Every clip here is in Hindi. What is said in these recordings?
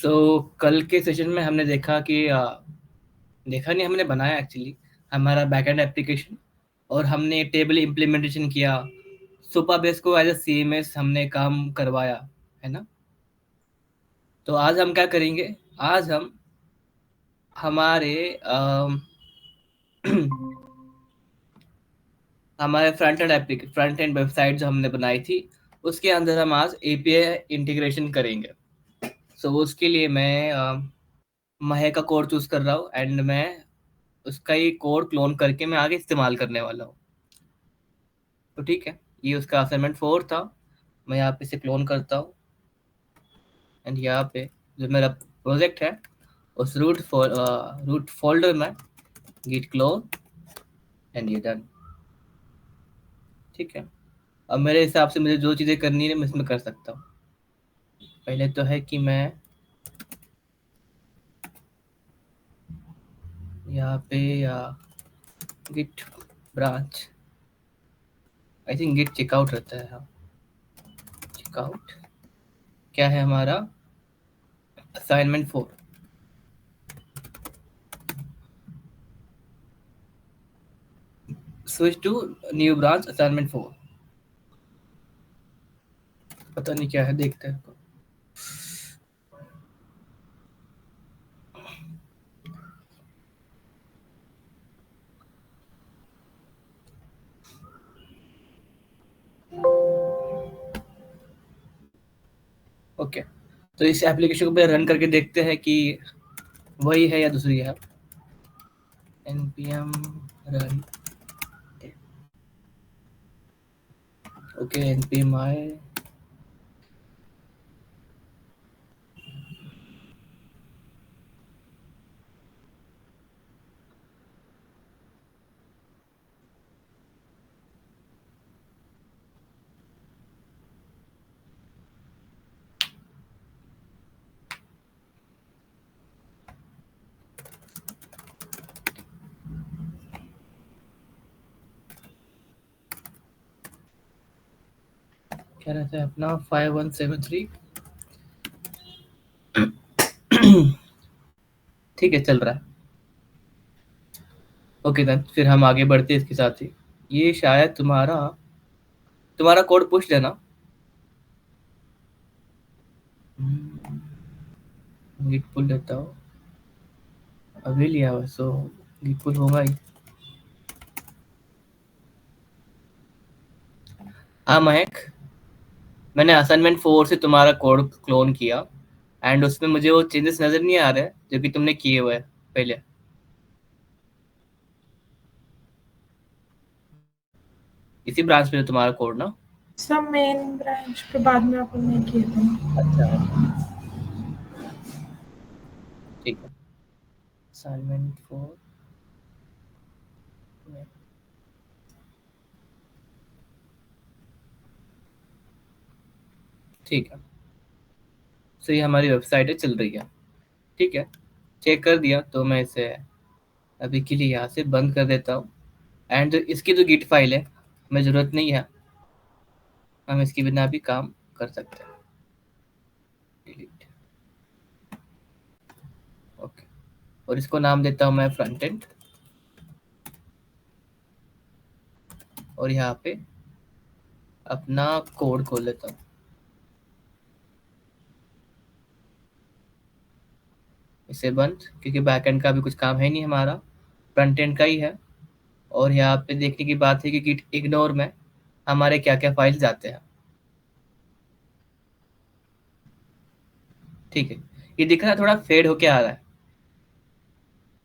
कल के सेशन में हमने देखा कि देखा नहीं, हमने बनाया एक्चुअली हमारा बैकएंड एप्लीकेशन, और हमने टेबल इम्प्लीमेंटेशन किया। सुपरबेस को एज ए सीएमएस हमने काम करवाया, है ना। तो आज हम क्या करेंगे, आज हम हमारे हमारे फ्रंट एंड वेबसाइट जो हमने बनाई थी, उसके अंदर हम आज एपीआई इंटीग्रेशन करेंगे। उसके लिए मैं महक का कोड चूज कर रहा हूँ, एंड मैं उसका ही कोड क्लोन करके मैं आगे इस्तेमाल करने वाला हूँ। तो ठीक है, ये उसका असाइनमेंट 4 था। मैं यहाँ पे इसे क्लोन करता हूँ, एंड यहाँ पे जो मेरा प्रोजेक्ट है उस रूट फोल्डर में git क्लोन, एंड ये डन। ठीक है, अब मेरे हिसाब से मुझे जो चीज़ें करनी है मैं इसमें कर सकता हूँ। पहले तो है कि मैं यहाँ पे git branch, I think git checkout रहता है। हाँ, चेकआउट क्या है हमारा assignment 4। Switch to new branch assignment 4। पता नहीं क्या है, देखते हैं। ओके, तो इस एप्लीकेशन को रन करके देखते हैं कि वही है या दूसरी है। npm run, okay npm i क्या रहता है अपना 5173। ठीक है, चल रहा है। ओके देन, फिर हम आगे बढ़ते हैं इसके साथ ही। ये शायद तुम्हारा कोड पुश देना। गिट पुल देता हूँ, अभी लिया हुआ, गिट पुल होगा ही। हाँ महक, मैंने असाइनमेंट 4 से तुम्हारा कोड क्लोन किया, एंड उसमें मुझे वो चेंजेस नजर नहीं आ रहे जो कि तुमने किए हुए पहले। इसी ब्रांच में तुम्हारा कोड ना। सब मेन ब्रांच पे बाद में अपन ने किए थे। अच्छा, ठीक है। असाइनमेंट 4 ठीक है। ये हमारी वेबसाइट है, चल रही है। ठीक है, चेक कर दिया, तो मैं इसे अभी के लिए यहाँ से बंद कर देता हूँ। एंड इसकी जो गिट फाइल है हमें ज़रूरत नहीं है, हम इसके बिना भी काम कर सकते हैं। डिलीट, ओके, और इसको नाम देता हूँ मैं फ्रंट एंड, और यहाँ पे अपना कोड खोल लेता हूँ। इसे बंद, क्योंकि बैकएंड का भी कुछ काम है नहीं, हमारा फ्रंट एंड का ही है। और यहाँ पे देखने की बात है कि गिट इग्नोर में हमारे क्या क्या फाइल्स जाते हैं। ठीक है, ये दिख रहा है थोड़ा फेड होके आ रहा है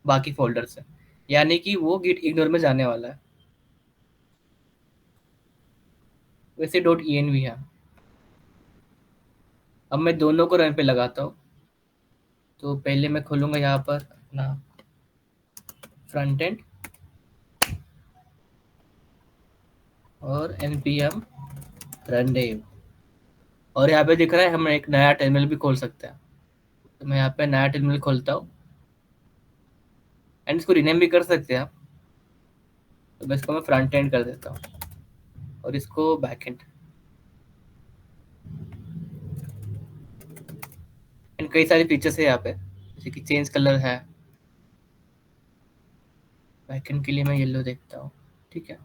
बाकी फोल्डर से, यानी कि वो गिट इग्नोर में जाने वाला है। वैसे .env है। अब मैं दोनों को रन पे लगाता हूँ। तो पहले मैं खोलूंगा यहाँ पर अपना फ्रंट एंड और npm run dev, और यहाँ पे दिख रहा है हम एक नया टर्मिनल भी खोल सकते हैं। तो मैं यहाँ पे नया टर्मिनल खोलता हूँ, एंड इसको रीनेम भी कर सकते हैं आप। तो मैं इसको फ्रंट एंड कर देता हूँ, और इसको बैक एंड एंड कई सारे फीचर्स है यहाँ पे, जैसे कि चेंज कलर है। बैकएंड के लिए मैं येलो देखता हूँ, ठीक है,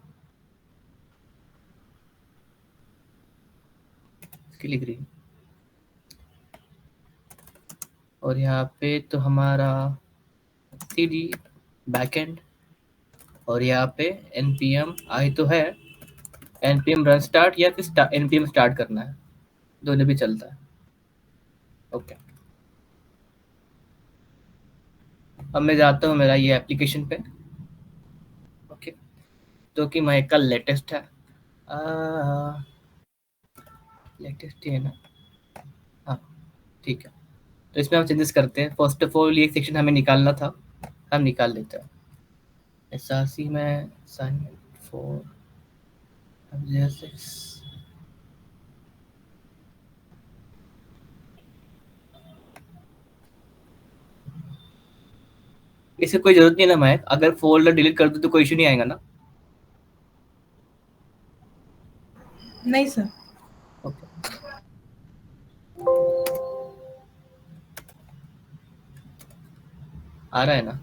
इसके लिए ग्रीन। और यहाँ पे तो हमारा CD बैकएंड, और यहाँ पे npm आई तो है, npm रन स्टार्ट या फिर npm स्टार्ट करना है, दोनों भी चलता है। ओके, अब मैं जाता हूँ मेरा ये एप्लीकेशन पे। ओके, जो कि मैं का लेटेस्ट है, लेटेस्ट ही है ना, हाँ ठीक है। तो इसमें हम चेंजेस करते हैं। फर्स्ट ऑफ ऑल ये सेक्शन हमें निकालना था, हम निकाल लेते हैं। SRC में असाइनमेंट 4 6। इसे कोई जरूरत नहीं है ना मैं, अगर फोल्डर डिलीट कर दूं तो कोई इशू नहीं आएगा ना? नहीं सर। ओके, आ रहा है ना?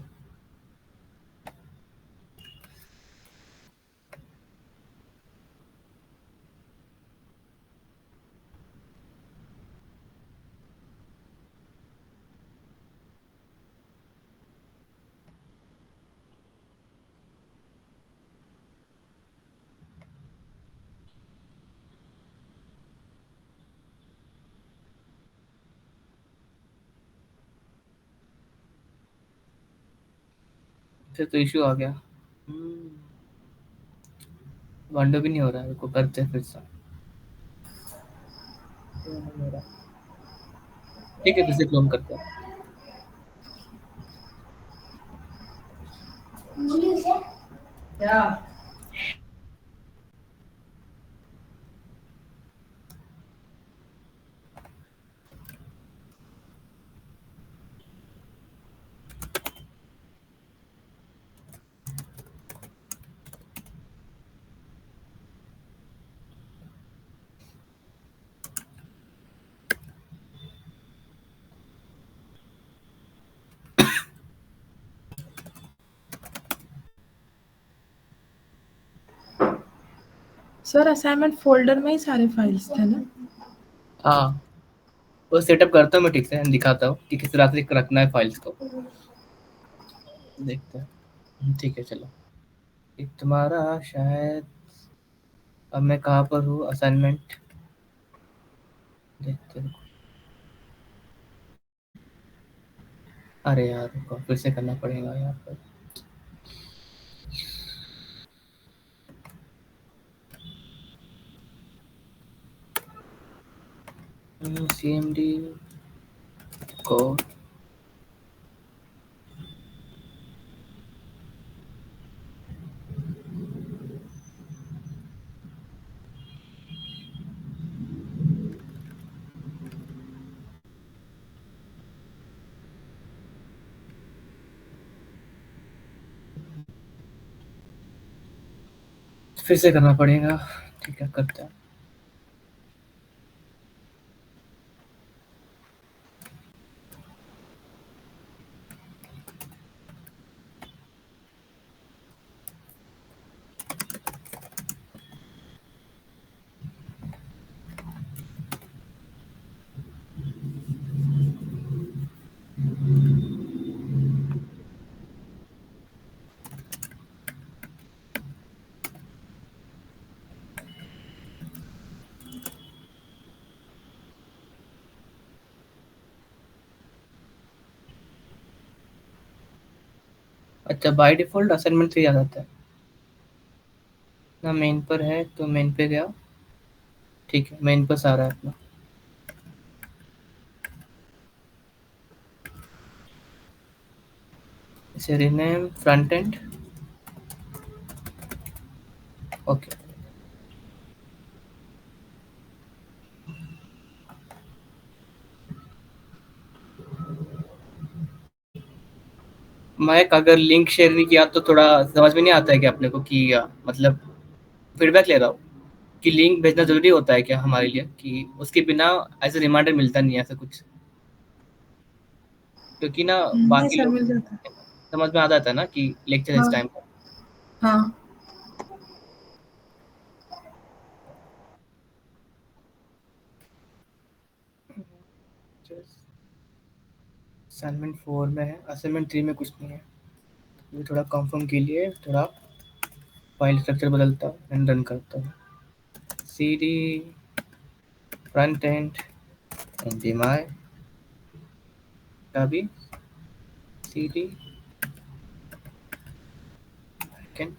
फिर तो इशू आ गया। विंडो भी नहीं हो रहा है, को करते हैं फिर से। ठीक है, फिर से क्लोन करते हैं। क्या? सर असाइनमेंट फोल्डर में ही सारे फाइल्स थे ना? हाँ, वो सेटअप करता हूँ मैं ठीक से, दिखाता हूँ कि किस तरह से रखना है फाइल्स को, देखते हैं। ठीक है, चलो। एक तुम्हारा शायद, अब मैं कहाँ पर हूँ, असाइनमेंट देखते हैं। अरे यार रुको, फिर से करना पड़ेगा यहाँ पर। CMD को फिर से करना पड़ेगा, ठीक है, करते हैं। अच्छा, बाय डिफ़ॉल्ट असाइनमेंट से ही आ जाता है ना? मेन पर है तो मेन पे गया, ठीक है, मेन पर सारा है अपना। इसे रीनेम फ्रंट एंड। ओके, मैं अगर लिंक शेयर नहीं किया तो थोड़ा समझ में नहीं आता है कि अपने को कि मतलब फीडबैक ले रहा हूँ कि लिंक भेजना जरूरी होता है क्या हमारे लिए, कि उसके बिना ऐसे रिमाइंडर मिलता नहीं है, ऐसा कुछ? क्योंकि ना नहीं बाकी सर, लोग मिल जाता है। समझ में आ जाता है ना कि लेक्चर इस हाँ टाइम पर। हाँ। असाइनमेंट 4 में है, असाइनमेंट 3 में कुछ नहीं है। ये थोड़ा कंफर्म के लिए थोड़ा फाइल स्ट्रक्चर बदलता हूँ एंड रन करता हूँ। C D front end NPMI का भी सी डी बैकएंड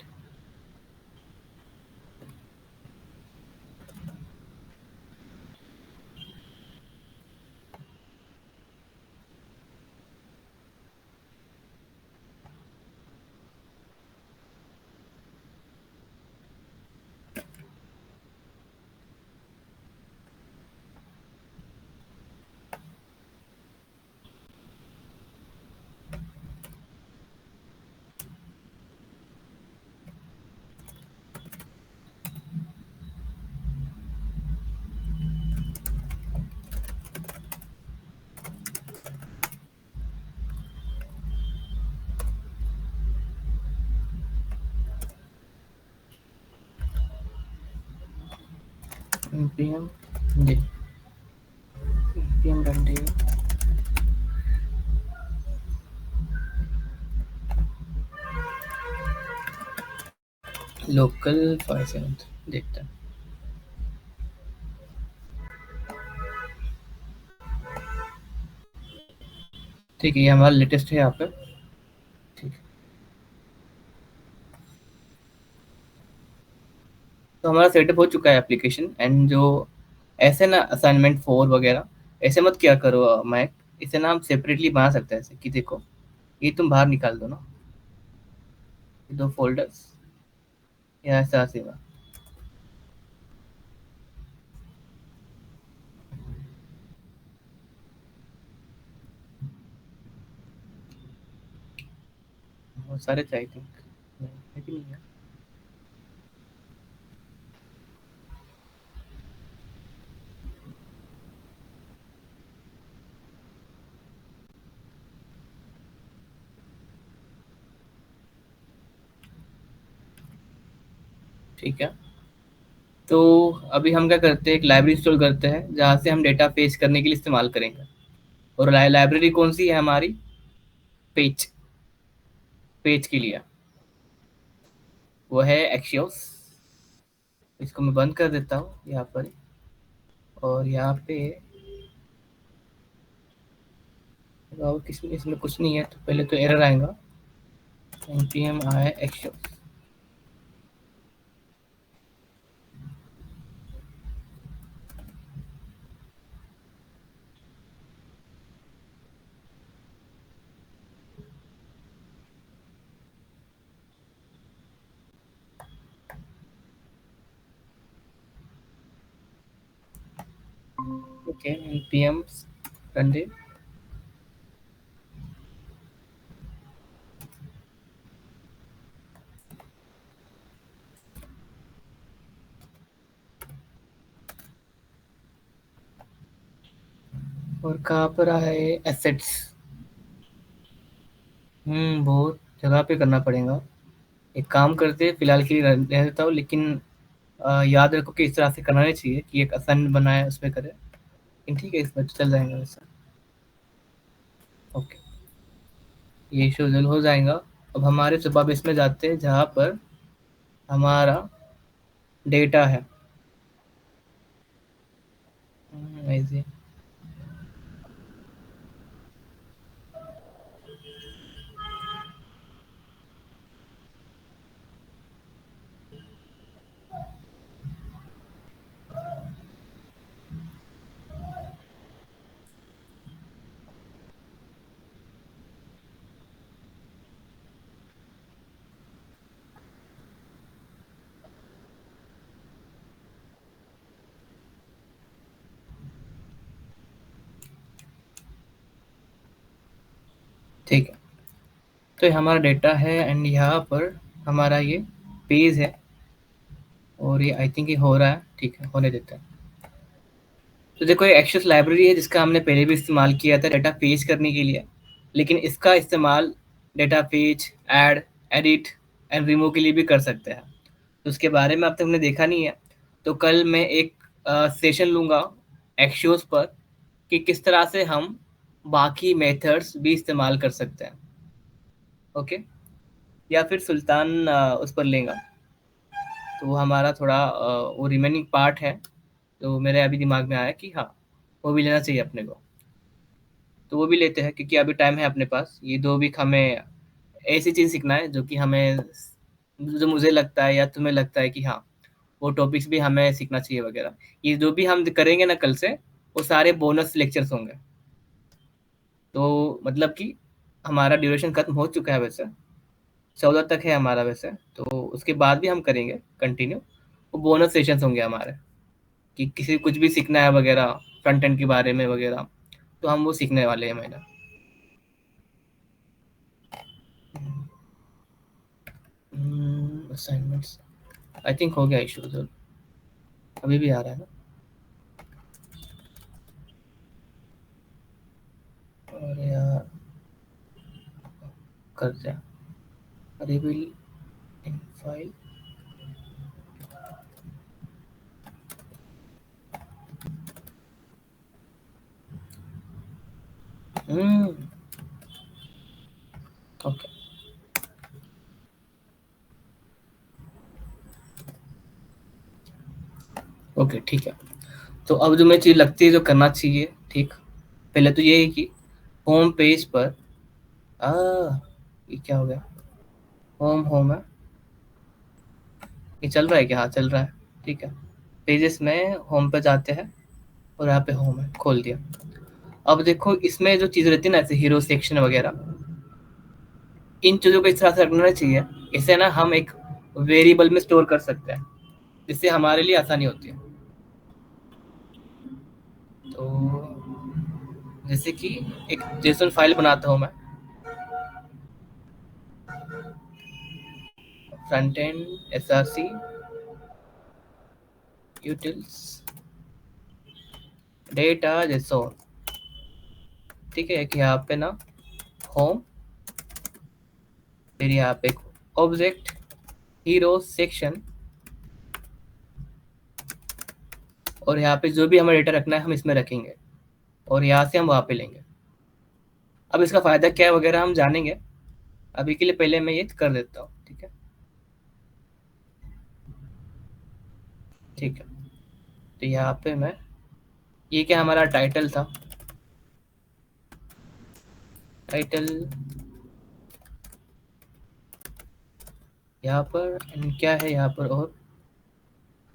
npm जी npm run day लोकल 5 देखते हैं। ठीक है, ये हमारा लेटेस्ट है यहाँ पे। ठीक है, तो हमारा सेटअप हो चुका है एप्लीकेशन। एंड जो ऐसे ना असाइनमेंट 4 वगैरह ऐसे मत क्या करो मैक, इसे ना हम सेपरेटली बना सकते हैं। ऐसे कि देखो, ये तुम बाहर निकाल दो ना, ये 2 फ़ोल्डर्स या ऐसा सेवा। बहुत सारे थे आई थिंक, है कि नहीं है? ठीक है, तो अभी हम क्या करते हैं, एक लाइब्रेरी इंस्टॉल करते हैं जहाँ से हम डेटा पेस्ट करने के लिए इस्तेमाल करेंगे। और लाइब्रेरी कौन सी है हमारी? पेज, पेज के लिए वो है एक्सियोस। इसको मैं बंद कर देता हूँ यहाँ पर। और यहाँ पे और किस इसमें कुछ नहीं है, तो पहले तो एरर आएगा npm i Axios. Okay, npm run day। और कहाँ पर आए एसेट्स? बहुत जगह पे करना पड़ेगा। एक काम करते हैं, फिलहाल के लिए रह देता हूँ, लेकिन याद रखो कि इस तरह से करना नहीं चाहिए कि एक असाइनमेंट बनाए उसमें करें। लेकिन ठीक है, इसमें तो चल जाएगा वैसा। ओके, ये इशू जल्द हो जाएगा। अब हमारे सुबह बेस में जाते हैं जहाँ पर हमारा डेटा है। ऐसे ठीक है, तो ये हमारा डेटा है एंड यहाँ पर हमारा ये पेज है। और ये आई थिंक ये हो रहा है, ठीक है, होने देता है। तो देखो, ये एक्सेस लाइब्रेरी है जिसका हमने पहले भी इस्तेमाल किया था डेटा पेज करने के लिए। लेकिन इसका इस्तेमाल data fetch, add, edit and remove के लिए भी कर सकते हैं। तो उसके बारे में अब तक हमने देखा नहीं है। तो कल मैं एक सेशन लूँगा एक्शियोस पर कि किस तरह से हम बाकी मेथड्स भी इस्तेमाल कर सकते हैं। ओके, या फिर सुल्तान उस पर लेगा। तो वो हमारा थोड़ा वो रिमेनिंग पार्ट है। तो मेरे अभी दिमाग में आया कि हाँ, वो भी लेना चाहिए अपने को। तो वो भी लेते हैं क्योंकि अभी टाइम है अपने पास। ये 2 वीक हमें ऐसी चीज़ सीखना है जो कि हमें, जो मुझे लगता है या तुम्हें लगता है कि हाँ, वो टॉपिक्स भी हमें सीखना चाहिए वगैरह। ये जो भी हम करेंगे ना कल से, वो सारे बोनस लेक्चर्स होंगे। तो मतलब कि हमारा ड्यूरेशन खत्म हो चुका है वैसे, 14 तक है हमारा वैसे। तो उसके बाद भी हम करेंगे कंटिन्यू। वो बोनस सेशंस होंगे हमारे कि किसी कुछ भी सीखना है वगैरह, फ्रंट एंड के बारे में वगैरह, तो हम वो सीखने वाले हैं मैंने। असाइनमेंट्स आई थिंक हो गया इशूज, अभी भी आ रहा है ना? और यार करते हैं reveal in file. Okay okay, ठीक है। तो अब जो मैं चीज़ लगती है जो करना चाहिए, ठीक, पहले तो ये है कि होम पेज पर आ ये क्या हो गया? होम है, ये चल रहा है क्या? हाँ चल रहा है, ठीक है। पेजेस में होम पे जाते हैं और यहाँ पे होम है, खोल दिया। अब देखो इसमें जो चीज़ रहती है ना, ऐसे हीरो सेक्शन वगैरह, इन चीज़ों को इस तरह से रखना चाहिए। इसे ना हम एक वेरिएबल में स्टोर कर सकते हैं, जिससे हमारे लिए आसानी होती है। तो जैसे कि एक जेसन फाइल बनाता हूँ मैं, front end SRC utils data Jason, ठीक है। कि यहाँ पे ना होम, फिर यहाँ पे ऑब्जेक्ट हीरो सेक्शन, और यहाँ पे जो भी हमें डेटा रखना है हम इसमें रखेंगे, और यहाँ से हम वहाँ पे लेंगे। अब इसका फ़ायदा क्या है वगैरह हम जानेंगे। अभी के लिए पहले मैं ये कर देता हूँ, ठीक है। ठीक है, तो यहाँ पे मैं, ये क्या हमारा टाइटल था, टाइटल यहाँ पर, एंड क्या है यहाँ पर, और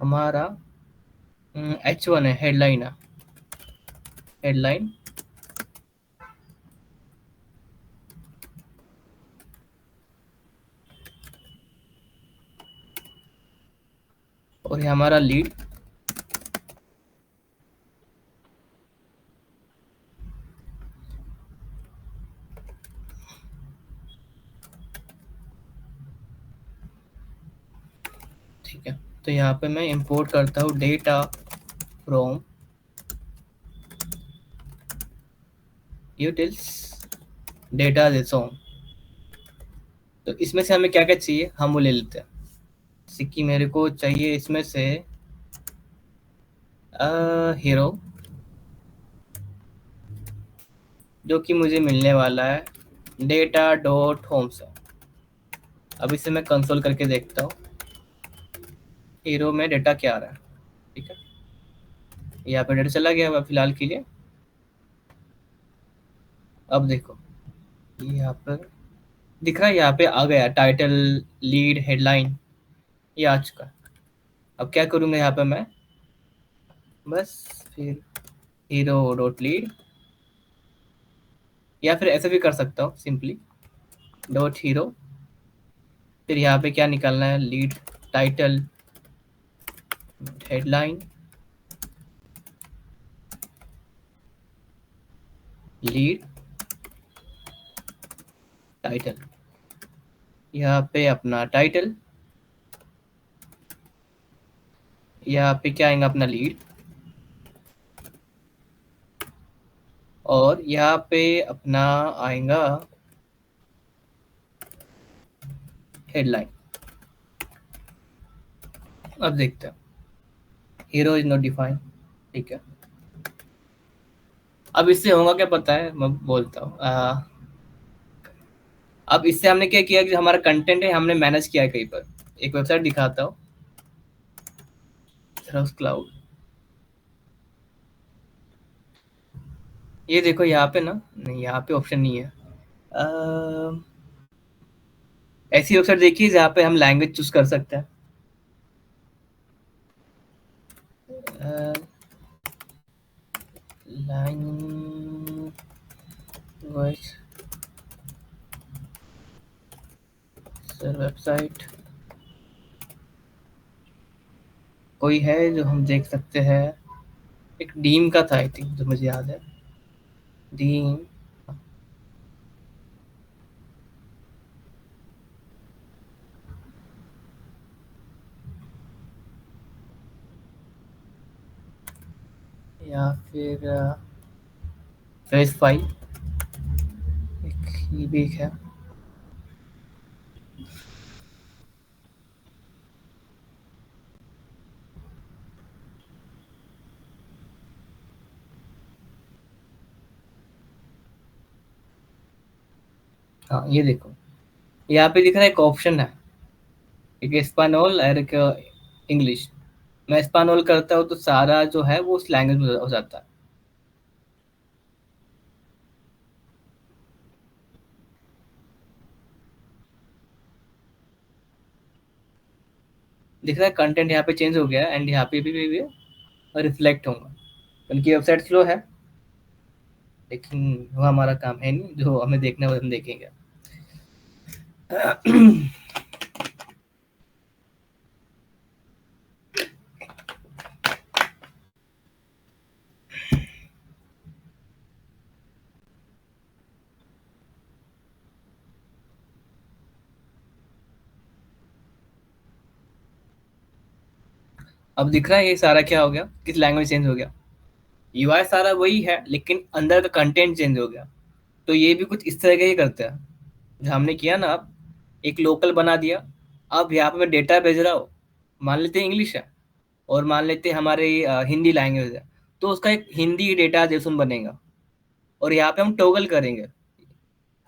हमारा H1 है, हेडलाइन है, हेडलाइन। और ये हमारा लीड, ठीक है। तो यहाँ पे मैं इंपोर्ट करता हूँ data from utils data JSON. तो इसमें से हमें क्या क्या चाहिए हम वो ले लेते हैं। जैसे कि मेरे को चाहिए इसमें से हीरो, जो कि मुझे मिलने वाला है डेटा डॉट होम से। अब इसे मैं कंसोल करके देखता हूँ हीरो में डेटा क्या आ रहा है, ठीक है। यहाँ पे डेटा चला गया हुआ फिलहाल के लिए। अब देखो ये यहाँ पर दिख रहा है, यहाँ पे आ गया टाइटल, लीड, हेडलाइन, ये आ चुका है। अब क्या करूँगा यहाँ पे मैं, बस फिर हीरो डॉट लीड, या फिर ऐसे भी कर सकता हूँ सिंपली डॉट हीरो। फिर यहाँ पे क्या निकालना है, lead, title, headline, lead, title. यहाँ पे अपना टाइटल, यहाँ पे क्या आएगा अपना लीड, और यहाँ पे अपना आएगा हेडलाइन। अब देखते हैं, हीरो इज नॉट डिफाइंड। ठीक है, अब इससे होगा क्या पता है, मैं बोलता हूँ। अब इससे हमने क्या किया कि हमारा कंटेंट है हमने मैनेज किया है कहीं पर। एक वेबसाइट दिखाता हूँ, क्लाउड। ये देखो यहाँ पे ना, नहीं यहाँ पे ऑप्शन नहीं है। ऐसी वेबसाइट देखिए जहाँ पे हम लैंग्वेज चूज कर सकते हैं। लैंग्वेज सर वेबसाइट कोई है जो हम देख सकते हैं। एक डीम का था आई थिंक, जो मुझे याद है, डीम। या फिर फेस फाइल, ये भी एक है। हाँ ये देखो, यहाँ पे दिख रहा है एक ऑप्शन है, एक स्पेनोल और एक इंग्लिश। मैं स्पेनोल करता हूँ तो सारा जो है वो उस लैंग्वेज में हो जाता है। दिख रहा है कंटेंट यहाँ पे चेंज हो गया एंड यहाँ पे भी रिफ्लेक्ट होगा। उनकी वेबसाइट स्लो है, लेकिन वो हमारा काम है नहीं, जो हमें देखना है वो हम देखेंगे। अब दिख रहा है ये सारा क्या हो गया, किस लैंग्वेज चेंज हो गया। यूआई सारा वही है लेकिन अंदर का कंटेंट चेंज हो गया। तो ये भी कुछ इस तरह का ही करते हैं जो हमने किया ना। अब एक लोकल बना दिया। अब यहाँ पे मैं डेटा भेज रहा हूँ, मान लेते हैं इंग्लिश है, और मान लेते हैं हमारे हिंदी लैंग्वेज है, तो उसका एक हिंदी डेटा जेसन बनेगा। और यहाँ पे हम टॉगल करेंगे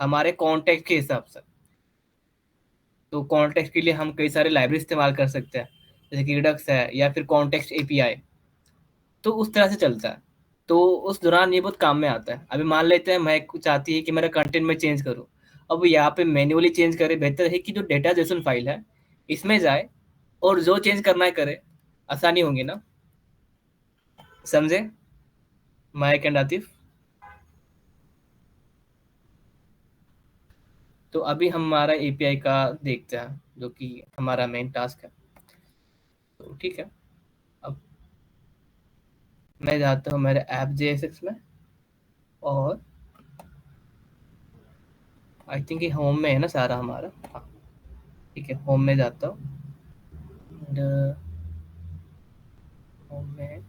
हमारे कॉन्टेक्स्ट के हिसाब से। तो कॉन्टेक्स्ट के लिए हम कई सारे लाइब्रेरी इस्तेमाल कर सकते हैं, जैसे कि रिडक्स है या फिर कॉन्टेक्स्ट एपीआई। तो उस तरह से चलता है। तो उस दौरान ये बहुत काम में आता है। अभी मान लेते हैं मैं कुछ चाहती है कि मेरा कंटेंट में चेंज करूँ, अब यहाँ पे मैन्युअली चेंज करे, बेहतर है कि जो डेटा जेसन फाइल है इसमें जाए और जो चेंज करना है करे। आसानी होगी ना, समझे माइक एंड आतिफ। तो अभी हमारा एपीआई का देखते हैं, जो कि हमारा मेन टास्क है। तो ठीक है, अब मैं जाता हूँ मेरे ऐप जेएसएक्स में, और आई थिंक ये होम में है ना सारा हमारा। हाँ ठीक है, होम में जाता हूँ। होम में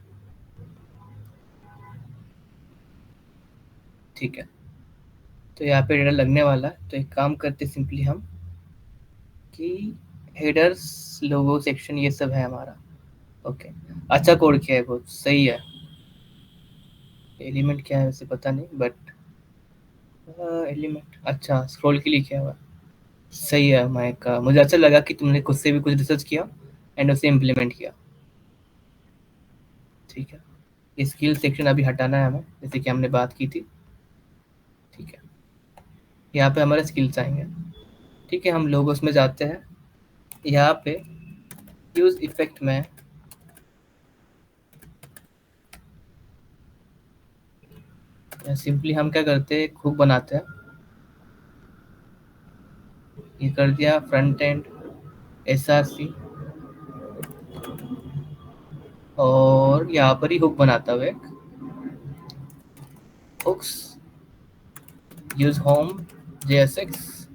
ठीक है, तो यहाँ पे डेटा लगने वाला है। तो एक काम करते सिंपली हम कि हेडर्स लोगो सेक्शन ये सब है हमारा। ओके, अच्छा कोड किया है, बहुत सही है। एलिमेंट क्या है वैसे पता नहीं, बट एलिमेंट अच्छा स्क्रॉल के लिए किया हुआ है। सही है माइक का, मुझे अच्छा लगा कि तुमने खुद से भी कुछ रिसर्च किया एंड उसे इम्प्लीमेंट किया। ठीक है, स्किल सेक्शन अभी हटाना है हमें, जैसे कि हमने बात की थी। ठीक है, यहाँ पे हमारे स्किल्स आएंगे। ठीक है, हम लोगोस में जाते हैं। यहाँ पे यूज इफेक्ट में सिंपली हम क्या करते हैं, हुक बनाते हैं। ये कर दिया फ्रंट एंड एसआरसी, और यहाँ पर ही हुक बनाता हुआ एक hooks use home JSX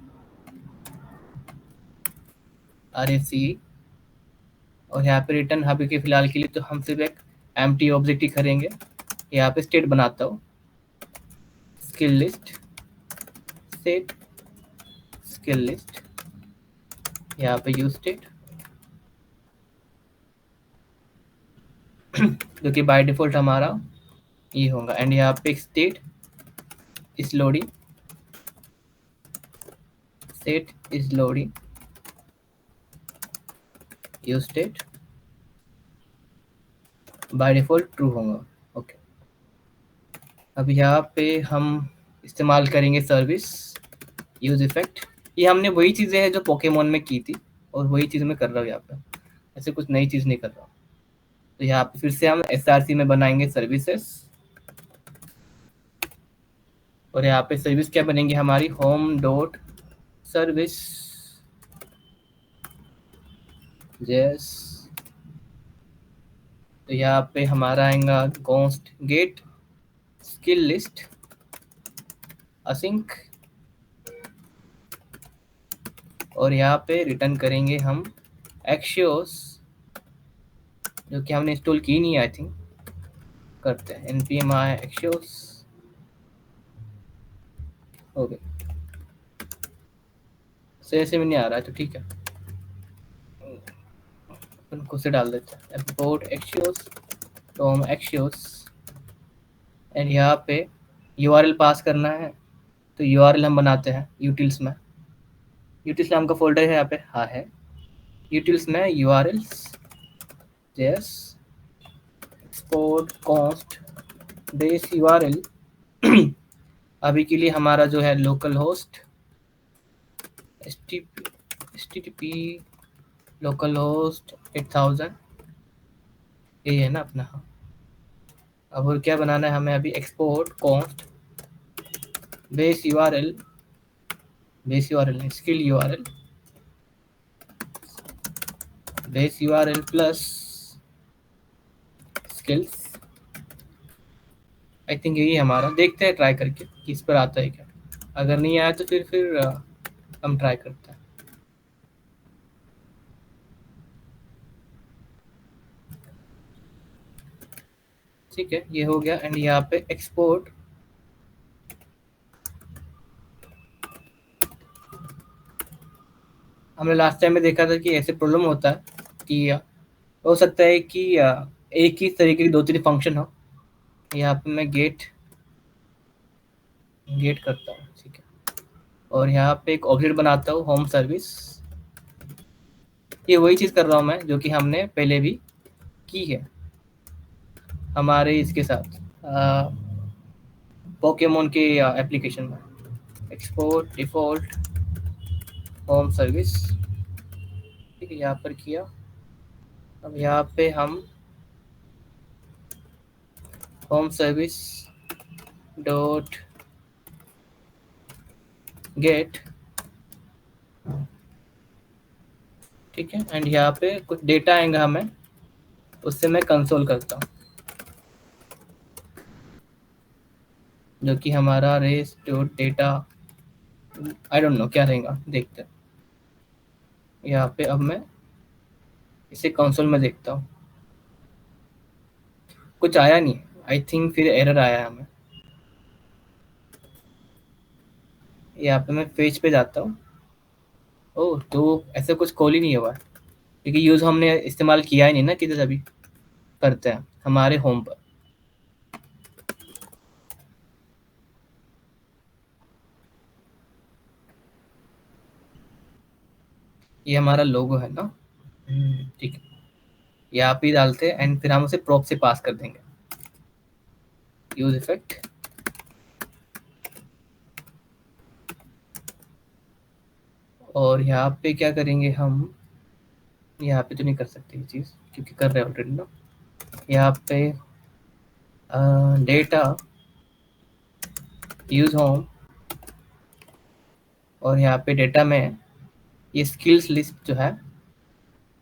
RAC. और यहाँ पे रिटर्न अभी के फिलहाल के लिए तो हम सिर्फ एक एम्प्टी ऑब्जेक्ट ही करेंगे। यहाँ पे स्टेट बनाता हूँ, skill list, set skill list, यहाँ पे यूज स्टेट जो कि बाय डिफॉल्ट हमारा ये होगा, एंड यहाँ पे state is loading, set is loading, use state by default true होगा। ओके, अब यहाँ पे हम इस्तेमाल करेंगे सर्विस यूज इफेक्ट। ये हमने वही चीज़ें हैं जो पोकेमोन में की थी और वही चीज़ मैं कर रहा हूँ यहाँ पे, ऐसे कुछ नई चीज़ नहीं कर रहा हूँ। तो यहाँ पे फिर से हम SRC में बनाएंगे सर्विसेज, और यहाँ पे सर्विस क्या बनेंगी हमारी, होम डॉट सर्विस जेस। तो यहाँ पे हमारा आएगा const get skill list async, और यहाँ पे रिटर्न करेंगे हम एक्शियोस, जो कि हमने इंस्टॉल की नहीं है आई थिंक, करते हैं npm एक्शियोस। हो गया, सही से में नहीं आ रहा है तो ठीक है, अपन खुद से डाल देते हैं import axios from axios, and यहाँ पे URL पास करना है। तो URL हम बनाते हैं utils में, utils नाम का फोल्डर है यहाँ पे, हाँ है, utils में urls js export const base URL अभी के लिए हमारा जो है local host http local host 8000 ये है ना अपना। हाँ, अब और क्या बनाना है हमें, अभी export const base URL, base URL नहीं skill URL, base URL plus skills. I think यही हमारा, देखते हैं ट्राई करके कि इस पर आता है क्या, अगर नहीं आया तो फिर हम ट्राई करते हैं। ठीक है, ये हो गया, एंड यहाँ पे एक्सपोर्ट हमने लास्ट टाइम में देखा था कि ऐसे प्रॉब्लम होता है कि हो सकता है कि एक ही तरीके की 2-3 फंक्शन हो। यहाँ पे मैं गेट करता हूँ, ठीक है, और यहाँ पे एक ऑब्जेक्ट बनाता हूँ होम सर्विस। ये वही चीज़ कर रहा हूँ मैं जो कि हमने पहले भी की है हमारे इसके साथ पोकेमोन के एप्लीकेशन में। एक्सपोर्ट डिफॉल्ट होम सर्विस, ठीक है, यहाँ पर किया। अब यहाँ पे हम होम सर्विस डॉट गेट, ठीक है, एंड यहाँ पे कुछ डेटा आएगा हमें, उससे मैं कंसोल करता हूँ, जो कि हमारा res dot data, I don't know क्या रहेगा, देखते हैं। यहाँ पे अब मैं इसे कंसोल में देखता हूँ, कुछ आया नहीं, आई थिंक फिर एरर आया हमें। यहाँ पे मैं पेज पे जाता हूँ, ओह तो ऐसा कुछ कॉल ही नहीं हुआ है, क्योंकि यूज़ हमने इस्तेमाल किया ही नहीं ना किधर, अभी करते हैं हमारे होम पर। ये हमारा लोगो है ना, ठीक है, ये आप ही डालते हैं, एंड फिर हम उसे प्रॉप से पास कर देंगे यूज इफेक्ट। और यहाँ पे क्या करेंगे हम, यहाँ पे तो नहीं कर सकते ये चीज़ क्योंकि कर रहे हैं ऑलरेडी ना। यहाँ पे डेटा यूज होम, और यहाँ पे डेटा में ये स्किल्स लिस्ट जो है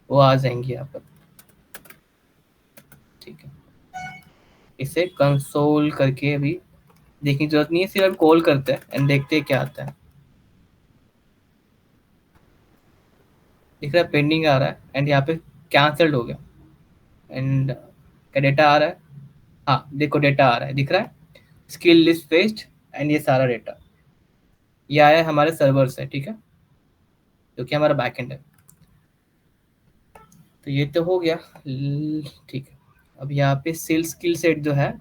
वो आ जाएंगी यहाँ पर, ठीक है। इसे कंसोल करके अभी देखने की जरूरत नहीं है, सिर्फ कॉल करते हैं एंड देखते हैं क्या आता है। दिख रहा है पेंडिंग आ रहा है, एंड यहाँ पे कैंसल्ड हो गया, एंड क्या डेटा आ रहा है, हाँ देखो डेटा आ रहा है, दिख रहा है स्किल लिस्ट फेस्ड एंड ये सारा डेटा ये आया हमारे सर्वर से, ठीक है, जो कि हमारा बैकएंड है। तो ये तो हो गया, ठीक है। अब यहाँ पे सेल्स स्किल सेट जो है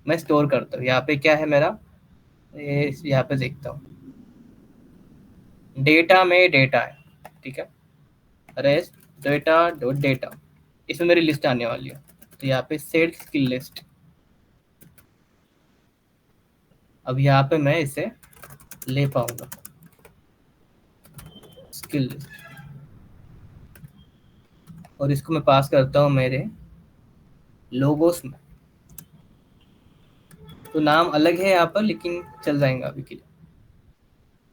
मैं स्टोर करता हूँ। यहाँ पे क्या है मेरा, ये यहाँ पे देखता हूँ, डेटा में डेटा है, ठीक है, रेस्ट डेटा डॉट डेटा, इसमें मेरी लिस्ट आने वाली है। तो यहाँ पे सेट स्किल लिस्ट, अब यहाँ पे मैं इसे ले पाऊंगा स्किल लिस्ट, और इसको मैं पास करता हूँ मेरे लोगोस में। तो नाम अलग है यहाँ पर, लेकिन चल जाएगा अभी के लिए।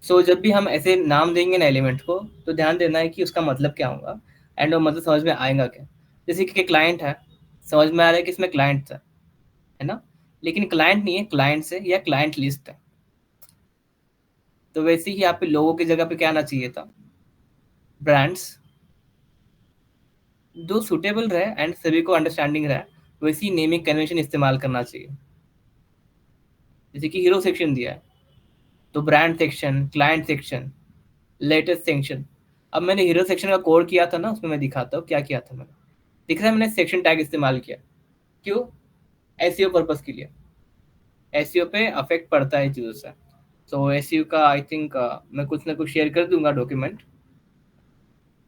सो जब भी हम ऐसे नाम देंगे ना एलिमेंट को, तो ध्यान देना है कि उसका मतलब क्या होगा, एंड वो मतलब समझ में आएगा क्या। जैसे कि क्लाइंट है, समझ में आ रहा है कि इसमें क्लाइंट है ना, लेकिन क्लाइंट नहीं है, क्लाइंट से या क्लाइंट लिस्ट है। तो वैसे ही यहाँ पे लोगों की जगह पे क्या आना चाहिए था, ब्रांड्स, जो सुटेबल रहे एंड सभी को अंडरस्टैंडिंग रहे, वैसी नेमिंग कन्वेंशन इस्तेमाल करना चाहिए। जैसे कि हीरो सेक्शन दिया है, तो brand section, client section, latest section. अब मैंने हीरो सेक्शन का कोड किया था ना, उसमें मैं दिखाता हूँ क्या किया था मैंने। दिख रहा है, मैंने सेक्शन टैग इस्तेमाल किया, क्यों, एसईओ पर्पस के लिए। एसईओ पे अफेक्ट पड़ता है चीज़ों से। तो एसईओ का आई थिंक मैं कुछ ना कुछ शेयर कर दूंगा डॉक्यूमेंट,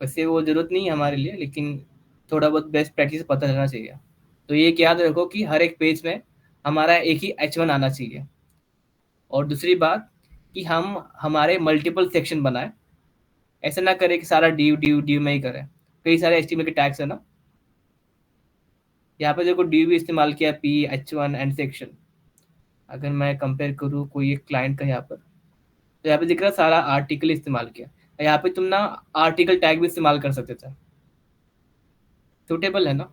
वैसे वो ज़रूरत नहीं है हमारे लिए, लेकिन थोड़ा बहुत बेस्ट प्रैक्टिस पता रहना चाहिए। तो ये याद रखो कि हर एक पेज में हमारा एक ही H1 आना चाहिए। और दूसरी बात कि हम हमारे मल्टीपल सेक्शन बनाए, ऐसा ना करें कि सारा ड्यू ड्यू ड्यू में ही करें। कई सारे HTML के टैग्स है ना, यहाँ पे देखो ड्यू भी इस्तेमाल किया, पी H1 एंड सेक्शन। अगर मैं कंपेयर करूँ कोई एक क्लाइंट का यहाँ पर, तो यहाँ पे दिख रहा है सारा आर्टिकल इस्तेमाल किया। यहाँ पे तुम ना आर्टिकल टैग भी इस्तेमाल कर सकते थे, सुटेबल है ना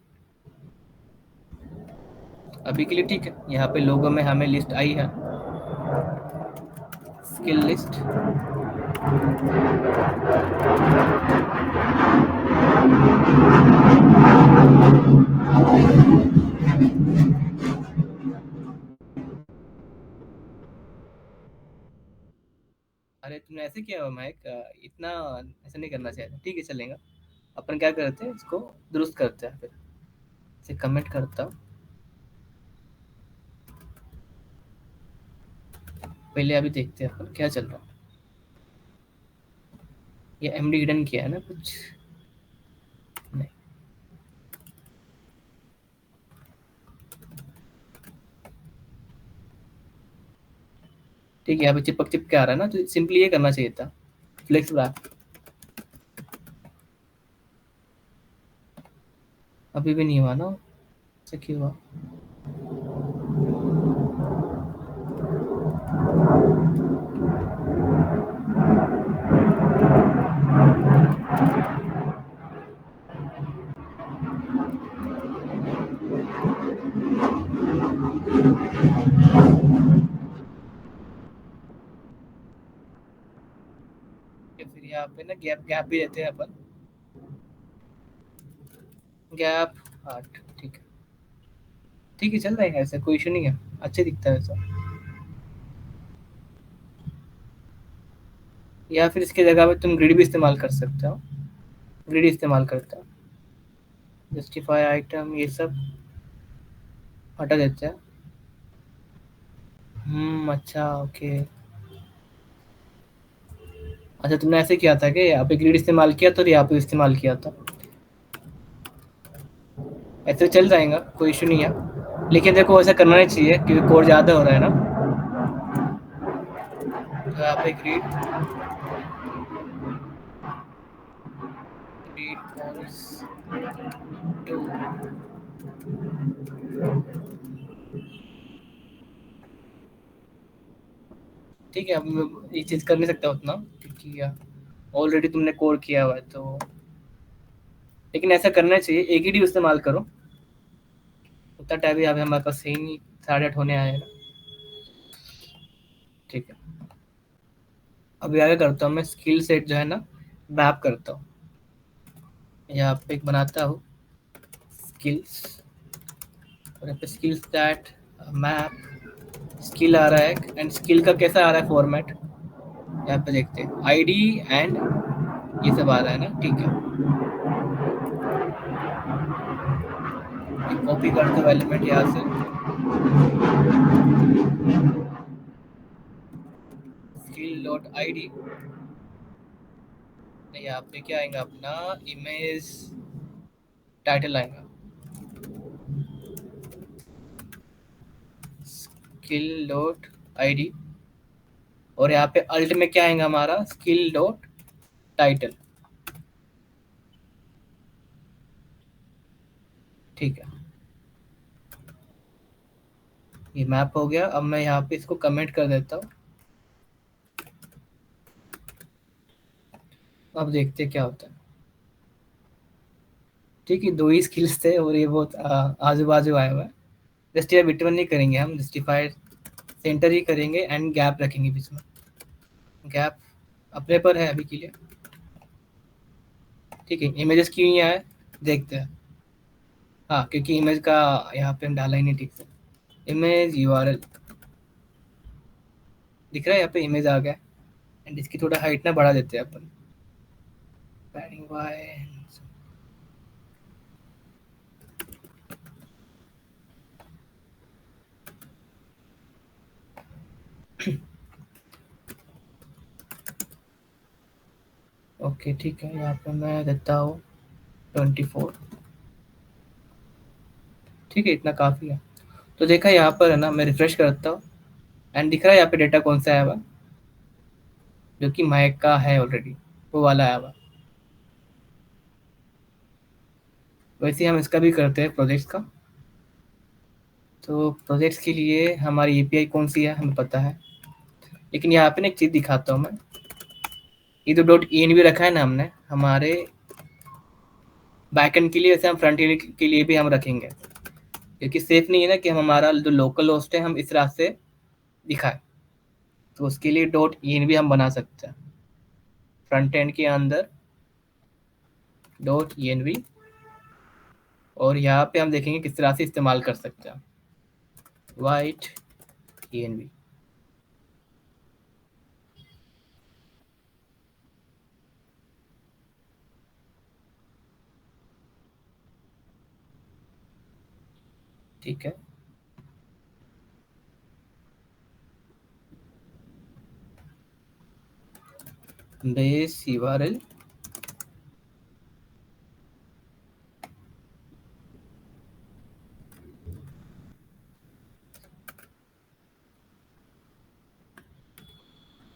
अभी के लिए, ठीक है। यहाँ पे लोगों में हमें लिस्ट आई है, स्किल लिस्ट। अरे तुमने ऐसे किया हुआ माइक, इतना ऐसा नहीं करना चाहिए था। ठीक है, चलेगा। अपन क्या करते हैं, इसको दुरुस्त करते हैं। फिर इसे कमेंट करता हूँ। पहले अभी देखते हैं अपन क्या चल रहा है। ये एमडी हिडन किया है ना कुछ, नहीं। ठीक है, यहाँ पे चिपक चिपक के आ रहा है ना, तो सिंपली ये करना चाहिए था, फ्लेक्स रैप। अभी भी नहीं हुआ ना, ऐसा क्यों हुआ। फिर यहाँ पे ना गैप गैप भी देते हैं अपन, गैप 8, ठीक है। ठीक है, चल जाएगा, ऐसा कोई इशू नहीं है, अच्छे दिखता है ऐसा। या फिर इसके जगह पे तुम ग्रिड भी इस्तेमाल कर सकते हो, ग्रिड इस्तेमाल करता है, जस्टिफाई आइटम ये सब हटा देते हैं। अच्छा, ओके। अच्छा, तुमने ऐसे किया था कि यहाँ पे ग्रिड इस्तेमाल किया तो यहाँ पे इस्तेमाल किया था, ऐसे चल जाएगा, कोई इशू नहीं है। लेकिन देखो ऐसा करना नहीं चाहिए क्योंकि कोड ज़्यादा हो रहा है ना। तो यहाँ पे ग्रिड ग्रिड पॉइंट्स 2, ठीक है। अब मैं ये चीज़ कर नहीं सकता उतना, क्योंकि ऑलरेडी तुमने कोड किया हुआ है तो। लेकिन ऐसा करना चाहिए, एक ही डी इस्तेमाल करो, उतना टाइम भी अभी हमारे पास सही नहीं, 8:30 होने आए हैं ना। ठीक है, अभी आगे करता हूँ मैं, स्किल सेट जो है ना मैप करता हूँ। यहाँ पे एक बनाता हूँ स्किल्स, और यहाँ पे स्किल्स दैट मैप स्किल आ रहा है एंड स्किल का कैसा आ रहा है फॉर्मेट, यहाँ पे देखते हैं आईडी एंड ये सब आ रहा है ना, ठीक है। कॉपी करते हो एलिमेंट यहाँ से, स्किल डॉट आईडी, यहाँ पे क्या आएगा अपना इमेज टाइटल आएगा, स्किल डॉट आईडी, और यहाँ पे अल्ट में क्या आएगा हमारा स्किल डॉट टाइटल, ठीक है। ये मैप हो गया। अब मैं यहाँ पे इसको कमेंट कर देता हूँ, अब देखते हैं क्या होता है। ठीक है, दो ही स्किल्स थे और ये बहुत आजू बाजू आया हुआ है। जस्टिफाई बिटवन नहीं करेंगे हम, जस्टिफाई सेंटर ही करेंगे एंड गैप रखेंगे बीच में, गैप अपने पर है अभी के लिए। ठीक है, इमेजेस क्यों नहीं आए देखते हैं। हाँ, क्योंकि इमेज का यहाँ पे हम डाला ही नहीं ठीक से। इमेज यूआरएल दिख रहा है, यहाँ पे इमेज आ गया एंड इसकी थोड़ा हाइट ना बढ़ा देते हैं अपन, पैडिंग वाई। ओके ठीक है, यहाँ पे मैं देता हूँ 24। ठीक है, इतना काफ़ी है। तो देखा यहाँ पर है ना, मैं रिफ्रेश करता हूँ एंड दिख रहा है यहाँ पे डेटा कौन सा आया हुआ, जो कि महक का है ऑलरेडी, वो वाला आया हुआ। वैसे हम इसका भी करते हैं प्रोजेक्ट्स का। तो प्रोजेक्ट्स के लिए हमारी एपीआई कौन सी है हमें पता है, लेकिन यहाँ पे ना एक चीज़ दिखाता हूँ मैं। ये तो डॉट ई एन भी रखा है ना हमने हमारे बैकएंड के लिए, वैसे हम फ्रंट एंड के लिए भी हम रखेंगे, क्योंकि सेफ नहीं है ना कि हम हमारा जो लोकल होस्ट है हम इस रास्ते दिखाएं। तो उसके लिए डॉट ई एन भी हम बना सकते हैं फ्रंट एंड के अंदर, डॉट ई एन वी, और यहाँ पे हम देखेंगे किस तरह से इस्तेमाल कर सकते हैं वाइट ई एन वी। ठीक है, बेस यूआरएल,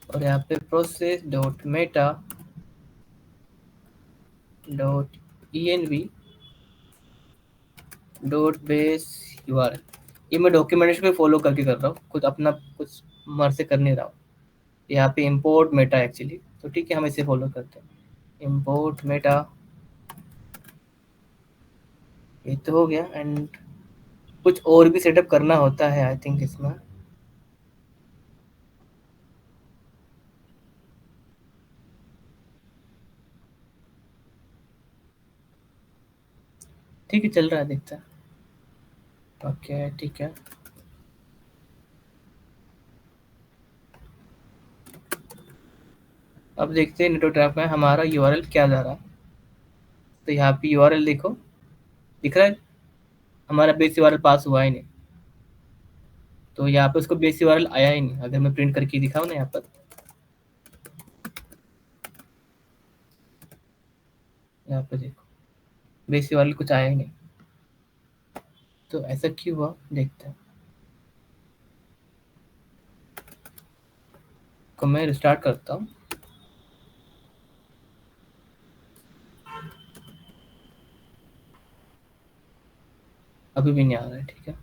और यहाँ पे process dot meta dot E N V dot base URL. ये मैं डॉक्यूमेंटेशन को फॉलो करके कर रहा हूँ, खुद अपना कुछ मर से कर नहीं रहा हूँ। यहाँ पे इंपोर्ट मेटा एक्चुअली, तो ठीक है हम इसे फॉलो करते हैं, इंपोर्ट मेटा, ये तो हो गया। एंड कुछ और भी सेटअप करना होता है आई थिंक इसमें। ठीक है, चल रहा है, देखते हैं। ओके ठीक है, अब देखते हैं नेटवर्क ट्रैप में हमारा यूआरएल क्या जा रहा है। तो यहाँ पे यूआरएल देखो, दिख रहा है हमारा बेस यूआरएल पास हुआ ही नहीं, तो यहाँ पे उसको बेस यूआरएल आया ही नहीं। अगर मैं प्रिंट करके दिखाऊँ ना, यहाँ पर यहाँ पे देखो बेस यूआरएल कुछ आया ही नहीं, तो ऐसा क्यों हुआ देखते हैं। को मैं रिस्टार्ट करता हूँ, अभी भी नहीं आ रहा है, ठीक है।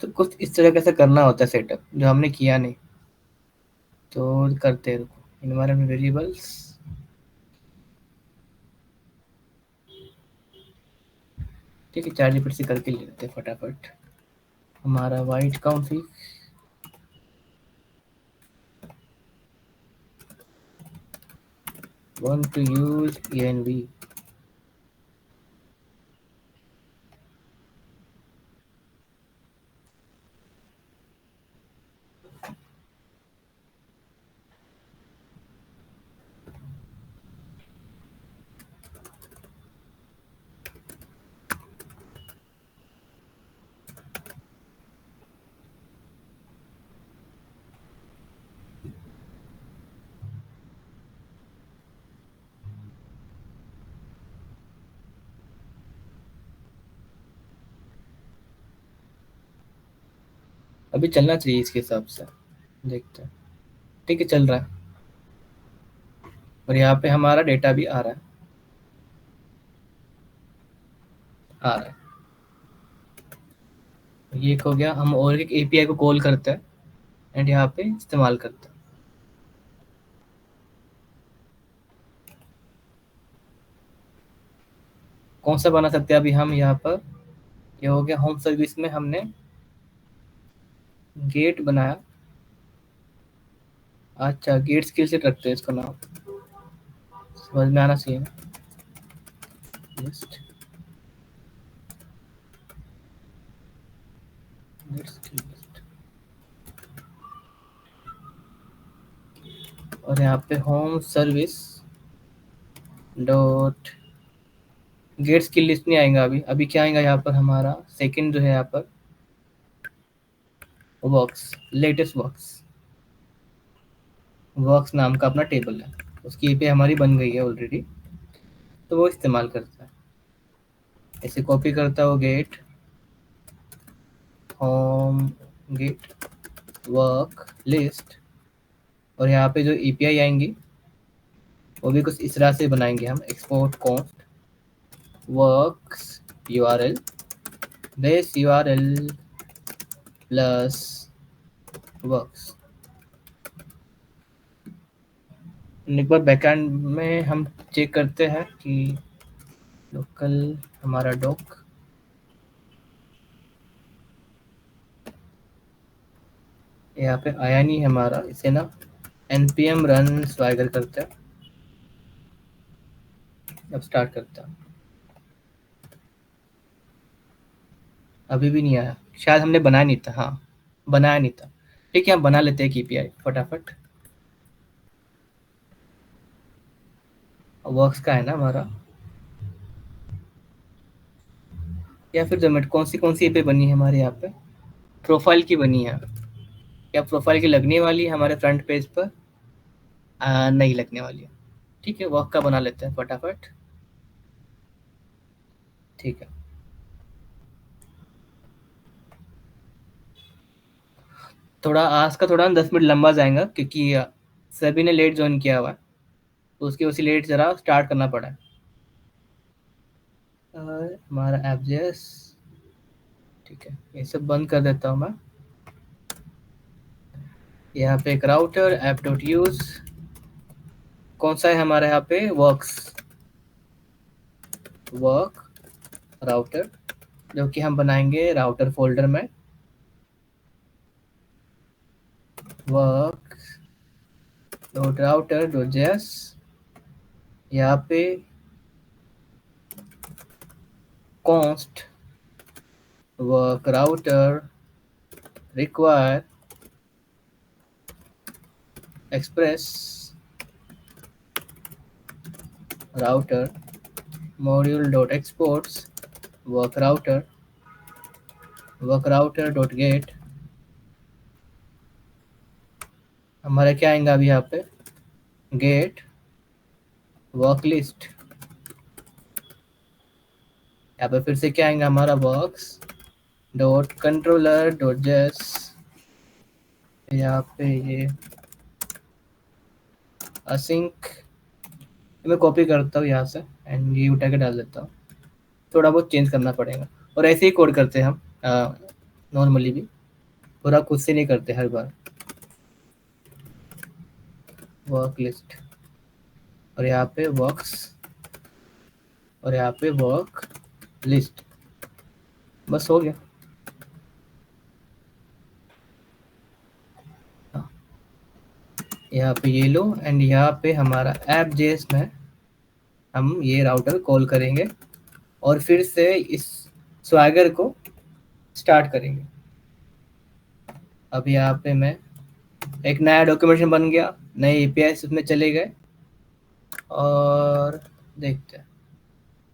तो कुछ इस तरह कैसे करना होता है सेटअप, जो हमने किया नहीं। तो करते हैं, रुको, इन्वायरमेंट वेरिएबल्स, ठीक है, चार्ट जीपीटी से करके ले लेते हैं फटाफट। हमारा white config, want to use env। अभी चलना चाहिए इसके हिसाब से, देखते हैं। ठीक है, चल रहा है। और यहाँ पे हमारा डेटा भी आ रहा है, आ रहा है। ये एक हो गया। हम और एक एपीआई को कॉल करते हैं एंड यहाँ पे इस्तेमाल करते हैं। कौन सा बना सकते हैं अभी हम यहाँ पर? ये हो गया होम सर्विस में हमने गेट बनाया। अच्छा, गेट स्किल से रखते हैं इसका नाम, समझ में आना चाहिए ना। List, list. और यहाँ पे home service dot gate skill list नहीं आएगा अभी। अभी क्या आएगा यहाँ पर? हमारा सेकंड जो है यहाँ पर वर्क्स, लेटेस्ट वर्क्स। वर्क्स नाम का अपना टेबल है, उसकी एपीआई हमारी बन गई है ऑलरेडी, तो वो इस्तेमाल करता है। ऐसे कॉपी करता हो get home, gate work list, और यहाँ पे जो एपीआई आएंगी वो भी कुछ इस तरह से बनाएंगे हम। Export const works URL, base URL plus works. एक बार बैकएंड में हम चेक करते हैं कि लोकल हमारा डॉक यहाँ पे आया नहीं हमारा। इसे ना npm रन स्वाइगर करते हैं। अब स्टार्ट करता है, अभी भी नहीं आया। शायद हमने बनाया नहीं था। हाँ, बनाया नहीं था। ठीक है, हम बना लेते हैं एपीआई फटाफट। वर्क्स का है ना हमारा, या फिर जोमेट कौन सी एपीआई बनी है हमारे यहाँ पे? प्रोफाइल की बनी है। क्या प्रोफाइल की लगने वाली है हमारे फ्रंट पेज पर? नहीं लगने वाली है। ठीक है, वर्क का बना लेते हैं फटाफट। ठीक है, थोड़ा आज का थोड़ा 10 मिनट लंबा जाएगा क्योंकि सभी ने लेट ज्वाइन किया हुआ है, तो उसकी उसी लेट जरा स्टार्ट करना पड़ा है। हमारा ऐप जेस, ठीक है, ये सब बंद कर देता हूँ मैं। यहाँ पे एक राउटर ऐप डॉट यूज, कौन सा है हमारे यहाँ पे? वर्क्स, वर्क राउटर, जो कि हम बनाएंगे राउटर फोल्डर में। Work dot router dot JS, यहाँ पे const work router require express router module dot exports work router dot gate. हमारे क्या आएंगे अभी यहाँ पे? Get work list. यहाँ पे फिर से क्या आएगा हमारा? वर्क्स डॉट कंट्रोलर डॉट जेस। यहाँ पे ये असिंक, मैं कॉपी करता हूँ यहाँ से एंड ये उठा के डाल देता हूँ। थोड़ा बहुत चेंज करना पड़ेगा, और ऐसे ही कोड करते हैं हम नॉर्मली भी, पूरा खुद से नहीं करते हर बार। वर्क लिस्ट, और यहाँ पे वर्क्स, और यहाँ पे वर्क लिस्ट। बस हो गया। यहाँ पे ये लो, एंड यहाँ पे हमारा ऐप जेएस में हम ये राउटर कॉल करेंगे और फिर से इस स्वैगर को स्टार्ट करेंगे। अब यहाँ पे मैं एक नया डॉक्यूमेंटेशन बन गया, नए एपीआई उसमें चले गए और देखते हैं,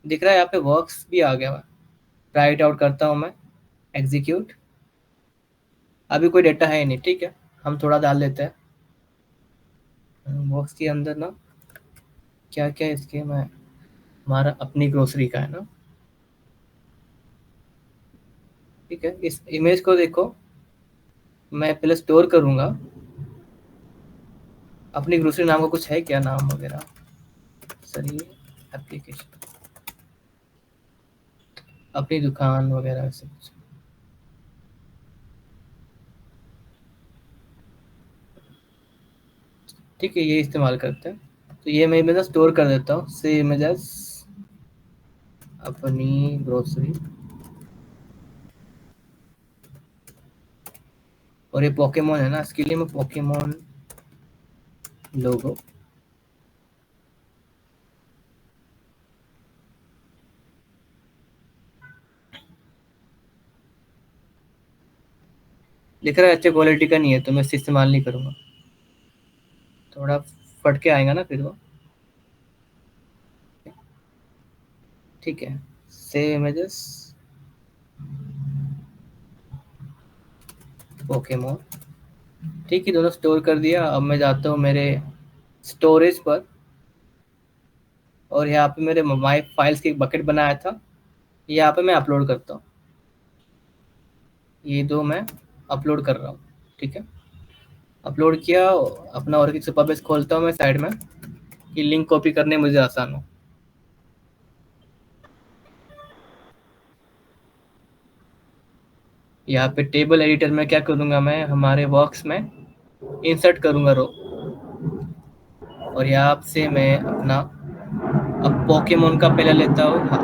दिख रहा है यहाँ पे वर्क्स भी आ गया हुआ। राइट आउट करता हूँ मैं, एग्जीक्यूट। अभी कोई डेटा है नहीं, ठीक है, हम थोड़ा डाल लेते हैं बॉक्स के अंदर ना। क्या क्या इसके में हमारा अपनी ग्रोसरी का है ना, ठीक है। इस इमेज को देखो, मैं पहले स्टोर करूंगा। अपनी ग्रोसरी नाम का कुछ है क्या, नाम वगैरह? सही एप्लीकेशन, अपनी दुकान वगैरह ऐसे कुछ। ठीक है, ये इस्तेमाल करते हैं। तो ये मैं इमेज स्टोर कर देता हूँ, से इमेजेस अपनी ग्रोसरी, और ये पोकेमोन है ना, इसके लिए मैं पोकेमोन लोगो, लिख रहा है अच्छे क्वालिटी का नहीं है तो मैं इसे इस्तेमाल नहीं करूँगा, थोड़ा फट के आएगा ना फिर वो। ठीक है, सेव इमेजेस पोकेमोन, ठीक है, दोनों स्टोर कर दिया। अब मैं जाता हूँ मेरे स्टोरेज पर, और यहाँ पे मेरे माई फाइल्स की एक बकेट बनाया था, यहाँ पे मैं अपलोड करता हूँ। ये दो मैं अपलोड कर रहा हूँ, ठीक है। अपलोड किया, अपना और सुपरबेस खोलता हूँ मैं साइड में, कि लिंक कॉपी करने मुझे आसान हो। यहाँ पे टेबल एडिटर में क्या करूँगा, मैं हमारे बॉक्स में इंसर्ट करूँगा रो, और यहाँ से मैं अपना अब पोकेमोन का पहले लेता हूँ। हाँ,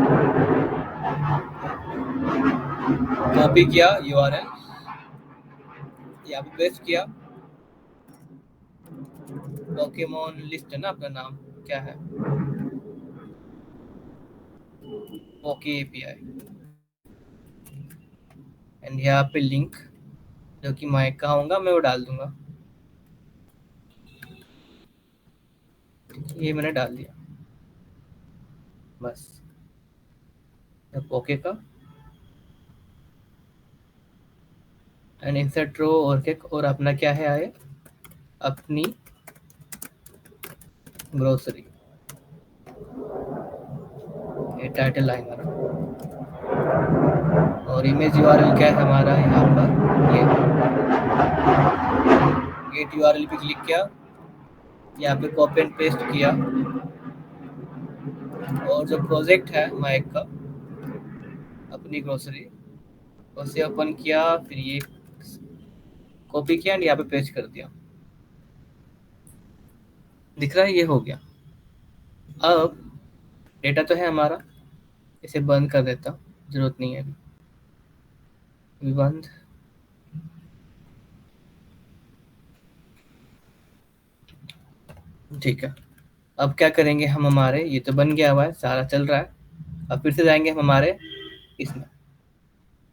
कॉपी किया यूआरएल, यहाँ पे पेस्ट किया। पोकेमोन लिस्ट है ना, अपना नाम क्या है, पोके एपीआई, एंड यहाँ पे लिंक जो कि मैं का होगा मैं वो डाल दूंगा। ये मैंने डाल दिया बस, पोके का एंड इंसर्ट रो, और अपना क्या है आए, अपनी ग्रोसरी, ये टाइटल लाइन है। और इमेज यूआरएल क्या है हमारा, यहाँ पर ये गेट यूआरएल पे क्लिक किया, यहाँ पे कॉपी एंड पेस्ट किया, और जो प्रोजेक्ट है माइक का अपनी ग्रोसरी, उसे ओपन किया, फिर ये कॉपी किया एंड यहाँ पे पेस्ट कर दिया। दिख रहा है, ये हो गया। अब डेटा तो है हमारा, इसे बंद कर देता हूँ, जरूरत नहीं है अभी बंद। ठीक है, अब क्या करेंगे हम, हमारे ये तो बन गया हुआ है, सारा चल रहा है। अब फिर से जाएंगे हम हमारे इसमें,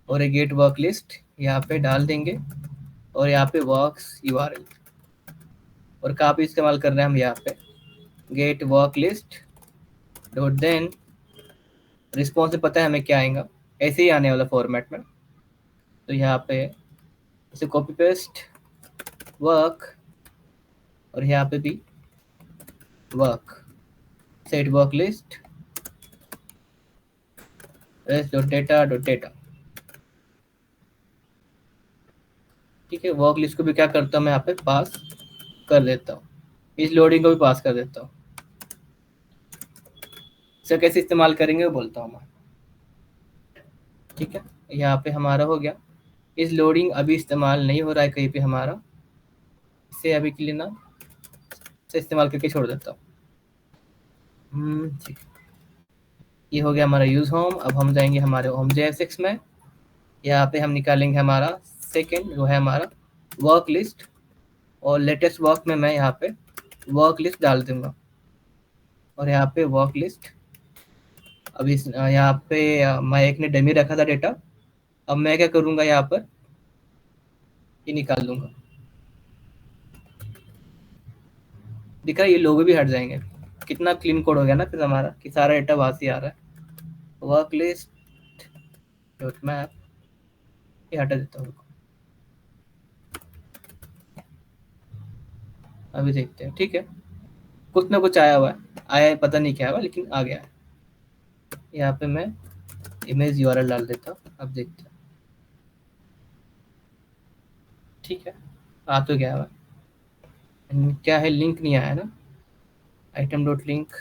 और एक गेट वर्क लिस्ट यहाँ पे डाल देंगे, और यहाँ पे वर्क्स यूआरएल, और कहाँ पे इस्तेमाल कर रहे हैं हम, यहाँ पे get work list dot then response से पता है हमें क्या आएगा, ऐसे ही आने वाला फॉर्मेट में। तो यहाँ पे इसे कॉपी पेस्ट वर्क, और यहाँ पे भी work, set work list dot data. ठीक है, वर्क लिस्ट को भी क्या करता हूँ मैं यहाँ पे पास कर देता हूँ, इस लोडिंग को भी पास कर देता हूँ। इसे कैसे इस्तेमाल करेंगे वो बोलता हूँ मैं। ठीक है, यहाँ पे हमारा हो गया। इस लोडिंग अभी इस्तेमाल नहीं हो रहा है कहीं पे हमारा, इसे अभी के लिए ना से इस्तेमाल करके छोड़ देता हूँ। ठीक, ये हो गया हमारा यूज होम। अब हम जाएंगे हमारे होम JSX में, यहाँ पे हम निकालेंगे हमारा सेकंड, जो है हमारा वर्क लिस्ट, और लेटेस्ट वर्क में मैं यहाँ पे वर्क लिस्ट डाल दूंगा, और यहाँ पे वर्क लिस्ट अब इस यहाँ पे मैं एक ने डमी रखा था डेटा, अब मैं क्या करूँगा यहाँ पर ये निकाल दूंगा। दिख रहा है ये लोगो भी हट जाएंगे, कितना क्लीन कोड हो गया ना फिर हमारा कि सारा डेटा वहां से आ रहा है। वर्क लिस्ट डॉट मैप ये हटा देता हूँ, अभी देखते हैं। ठीक है, कुछ ना कुछ आया हुआ है, आया है पता नहीं क्या हुआ लेकिन आ गया है। यहाँ पे मैं इमेज यूआरएल डाल देता हूँ, अब देखते हैं। ठीक है, आ तो गया हुआ, क्या है लिंक नहीं आया ना, आइटम डॉट लिंक,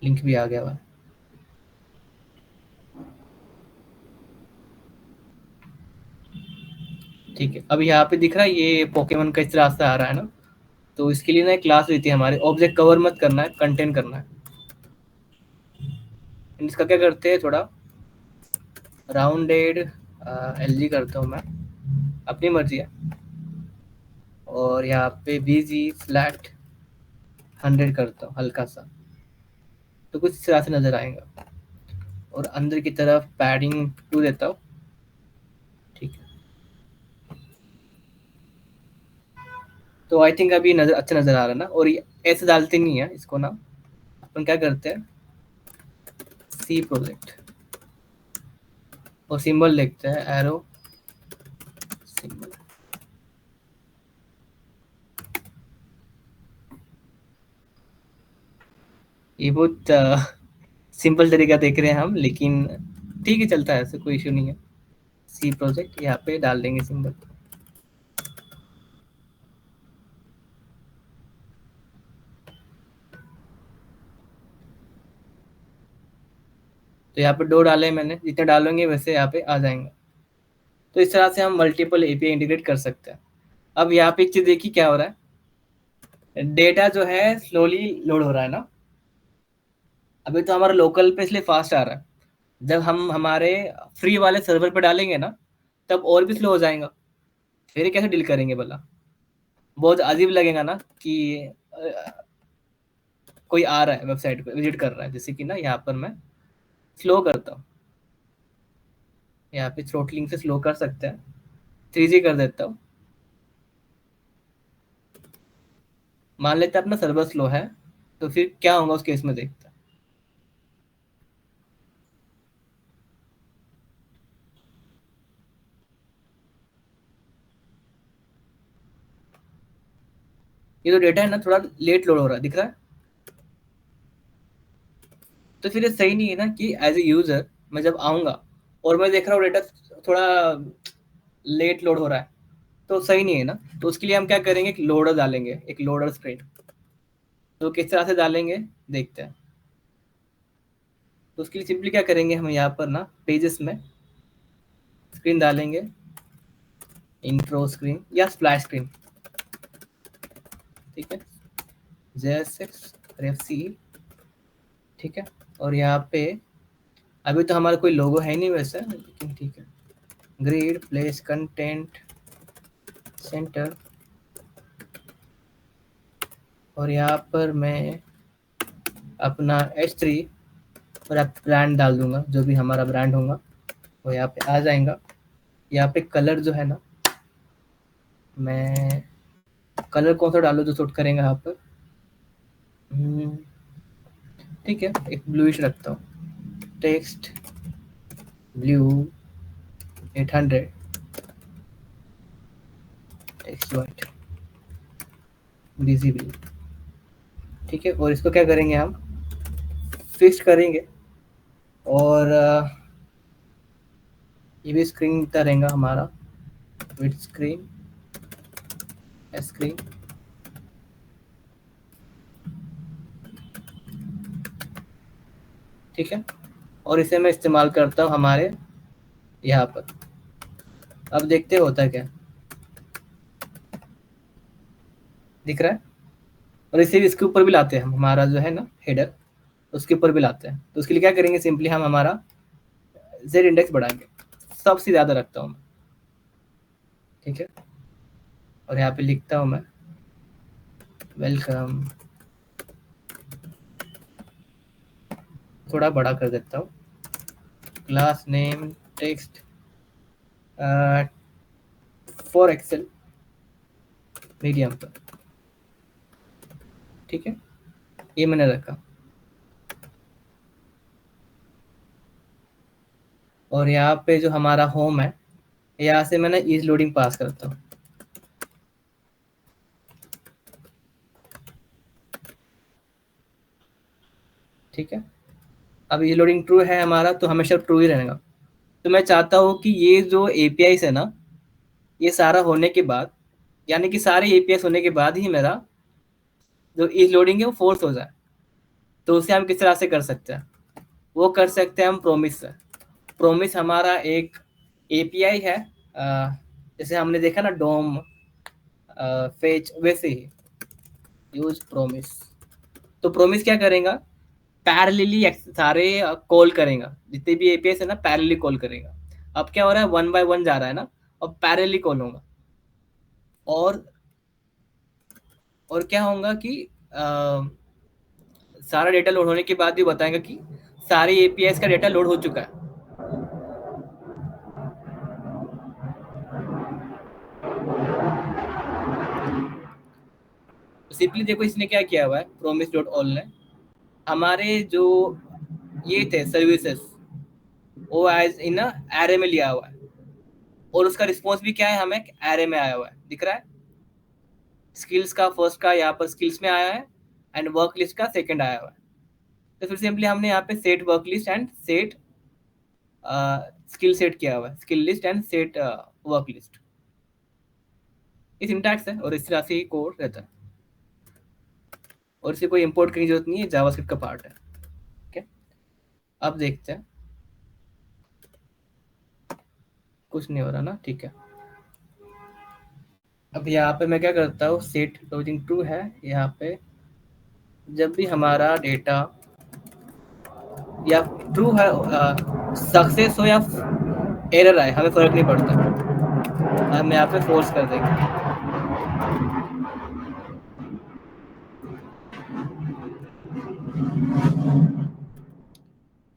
लिंक भी आ गया हुआ। ठीक है, अब यहाँ पे दिख रहा है ये पोकेमन का इस तरह से आ रहा है ना, तो इसके लिए ना एक क्लास रहती है हमारे, ऑब्जेक्ट कवर मत करना है, कंटेन करना है। इसका क्या करते हैं, थोड़ा राउंडेड एलजी करता हूँ मैं, अपनी मर्जी है, और यहाँ पे बीजी फ्लैट 100 करता हूँ हल्का सा, तो कुछ इस तरह से नजर आएगा, और अंदर की तरफ पैडिंग 2 देता हूँ। ठीक है, तो आई थिंक अभी नजर अच्छा नजर आ रहा है ना, और ये ऐसे डालते नहीं है इसको ना, अपन क्या करते हैं सी प्रोजेक्ट और सिंबल लिखते हैं एरो सिंबल। ये बहुत सिंपल तरीका देख रहे हैं हम, लेकिन ठीक है चलता है, ऐसे कोई इशू नहीं है। सी प्रोजेक्ट यहाँ पे डाल देंगे सिंबल। तो यहाँ पे 2 डाले मैंने, जितने डालेंगे वैसे यहाँ पे आ जाएंगे। तो इस तरह से हम मल्टीपल एपीआई इंटीग्रेट कर सकते हैं। अब यहाँ पे एक चीज देखिए क्या हो रहा है, डेटा जो है स्लोली लोड हो रहा है ना, अभी तो हमारा लोकल पे इसलिए फास्ट आ रहा है, जब हम हमारे फ्री वाले सर्वर पे डालेंगे ना तब और भी स्लो हो जाएगा, फिर कैसे डील करेंगे भला, बहुत अजीब लगेगा ना कि कोई आ रहा है वेबसाइट पे विजिट कर रहा है, जैसे कि ना यहाँ पर मैं स्लो करता हूँ, यहाँ पे थ्रोटलिंग से स्लो कर सकते हैं, 3G कर देता हूँ। मान लेते हैं अपना सर्वर स्लो है, तो फिर क्या होगा उस केस में देखते हैं। ये जो डेटा है ना थोड़ा लेट लोड हो रहा है, दिख रहा है, तो फिर ये सही नहीं है ना कि एज ए यूजर मैं जब आऊंगा और मैं देख रहा हूँ डेटा थोड़ा लेट लोड हो रहा है, तो सही नहीं है ना। तो उसके लिए हम क्या करेंगे, एक लोडर डालेंगे, एक लोडर स्क्रीन। तो किस तरह से डालेंगे देखते हैं। तो उसके लिए सिंपली क्या करेंगे, हम यहाँ पर ना पेजेस में स्क्रीन डालेंगे, इंट्रो स्क्रीन या स्प्लैश स्क्रीन। ठीक है, JSX RFC। ठीक है, और यहाँ पे अभी तो हमारा कोई लोगो है नहीं वैसे, लेकिन ठीक है, ग्रिड प्लेस कंटेंट सेंटर, और यहाँ पर मैं अपना H3 और आप ब्रांड डाल दूंगा, जो भी हमारा ब्रांड होगा वो यहाँ पे आ जाएगा। यहाँ पे कलर जो है ना, मैं कलर कौन सा डालूँ जो सूट करेंगे यहाँ पर, ठीक है एक ब्लूइश रखता हूँ, टेक्स्ट ब्लू 800, टेक्स्ट वाइट बीजी ब्लू। ठीक है, और इसको क्या करेंगे हम फिक्स करेंगे, और ये भी स्क्रीन का रहेगा हमारा, विथ स्क्रीन स्क्रीन। ठीक है, और इसे मैं इस्तेमाल करता हूँ हमारे यहाँ पर। अब देखते होता है क्या, दिख रहा है, और इसे इसके ऊपर भी लाते हैं हम, हमारा जो है ना हेडर उसके ऊपर भी लाते हैं। तो उसके लिए क्या करेंगे, सिंपली हम हमारा जेड इंडेक्स बढ़ाएंगे, सबसे ज़्यादा रखता हूँ मैं, ठीक है, और यहाँ पे लिखता हूँ मैं वेलकम, थोड़ा बड़ा कर देता हूँ, class name text for XL medium पर। ठीक है, ये मैंने रखा। और यहाँ पे जो हमारा होम है, यहाँ से मैंने इज लोडिंग पास करता हूँ। ठीक है, अब इज लोडिंग ट्रू है हमारा, तो हमेशा ट्रू ही रहेगा। तो मैं चाहता हूँ कि ये जो एपीआई है ना, ये सारा होने के बाद, यानी कि सारे एपीआई होने के बाद ही मेरा जो इज लोडिंग है वो फोर्स हो जाए। तो उसे हम किस तरह से कर सकते हैं, वो कर सकते हैं हम प्रोमिस से। प्रोमिस हमारा एक एपीआई है, जैसे हमने देखा ना डोम फेच, वैसे ही यूज प्रोमिस। तो प्रोमिस क्या करेगा, पैरेलली सारे कॉल करेगा, जितने भी एपीआई है ना पैरेलली कॉल करेगा। अब क्या हो रहा है, 1 बाय 1 जा रहा है ना, अब पैरेलली कॉल होगा। और क्या होगा कि सारा डेटा लोड होने के बाद भी बताएगा कि सारे एपीआई का डेटा लोड हो चुका है। तो सिंपली देखो इसने क्या किया हुआ है, प्रोमिस डॉट ऑल ने हमारे जो ये थे सर्विसेज, वो एज इन एरे में लिया हुआ है। और उसका रिस्पॉन्स भी क्या है, हमें एरे में आया हुआ है, दिख रहा है। स्किल्स का फर्स्ट का यहाँ पर स्किल्स में आया है, एंड वर्क लिस्ट का सेकंड आया हुआ है। तो फिर सिंपली हमने यहाँ पे set work list and set skill set किया हुआ है, skill list and set work list. ये सिंटैक्स है और इस तरह से ही कोड रहता है, और इसे कोई इंपोर्ट करने की जरूरत नहीं है, जावास्क्रिप्ट का पार्ट है। ठीक है, अब देखते हैं, कुछ नहीं हो रहा ना, ठीक है। अब यहाँ पे मैं क्या करता हूँ, सेट लॉजिंग ट्रू है, यहाँ पे जब भी हमारा डेटा या ट्रू है, सक्सेस हो या एरर आए, हमें फर्क नहीं पड़ता, हम यहाँ पे फोर्स कर देंगे।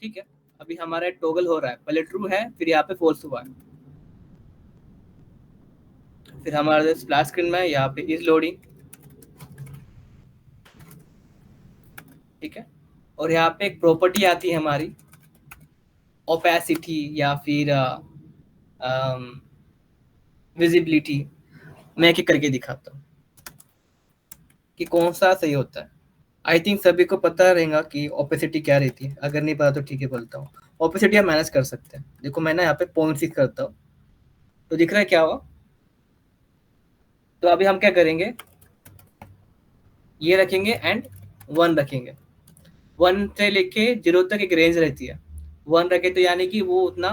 ठीक है, अभी हमारा टॉगल हो रहा है, पहले ट्रू है फिर यहाँ पे फोर्स हुआ है। फिर हमारे स्प्लैश स्क्रीन में यहाँ पे इज लोडिंग। ठीक है, और यहाँ पे एक प्रॉपर्टी आती है हमारी ओपेसिटी या फिर विजिबिलिटी। मैं एक एक करके दिखाता हूँ कि कौन सा सही होता है। आई थिंक सभी को पता रहेगा कि ओपेसिटी क्या रहती है, अगर नहीं पता तो ठीक है बोलता हूँ। ओपेसिटी आप मैनेज कर सकते हैं, देखो मैंने यहाँ पे 0.6 करता हूँ, तो दिख रहा है क्या हुआ। तो अभी हम क्या करेंगे, ये रखेंगे एंड 1 रखेंगे। 1 से लेके 0 तक एक रेंज रहती है। 1 रखे तो यानी कि वो उतना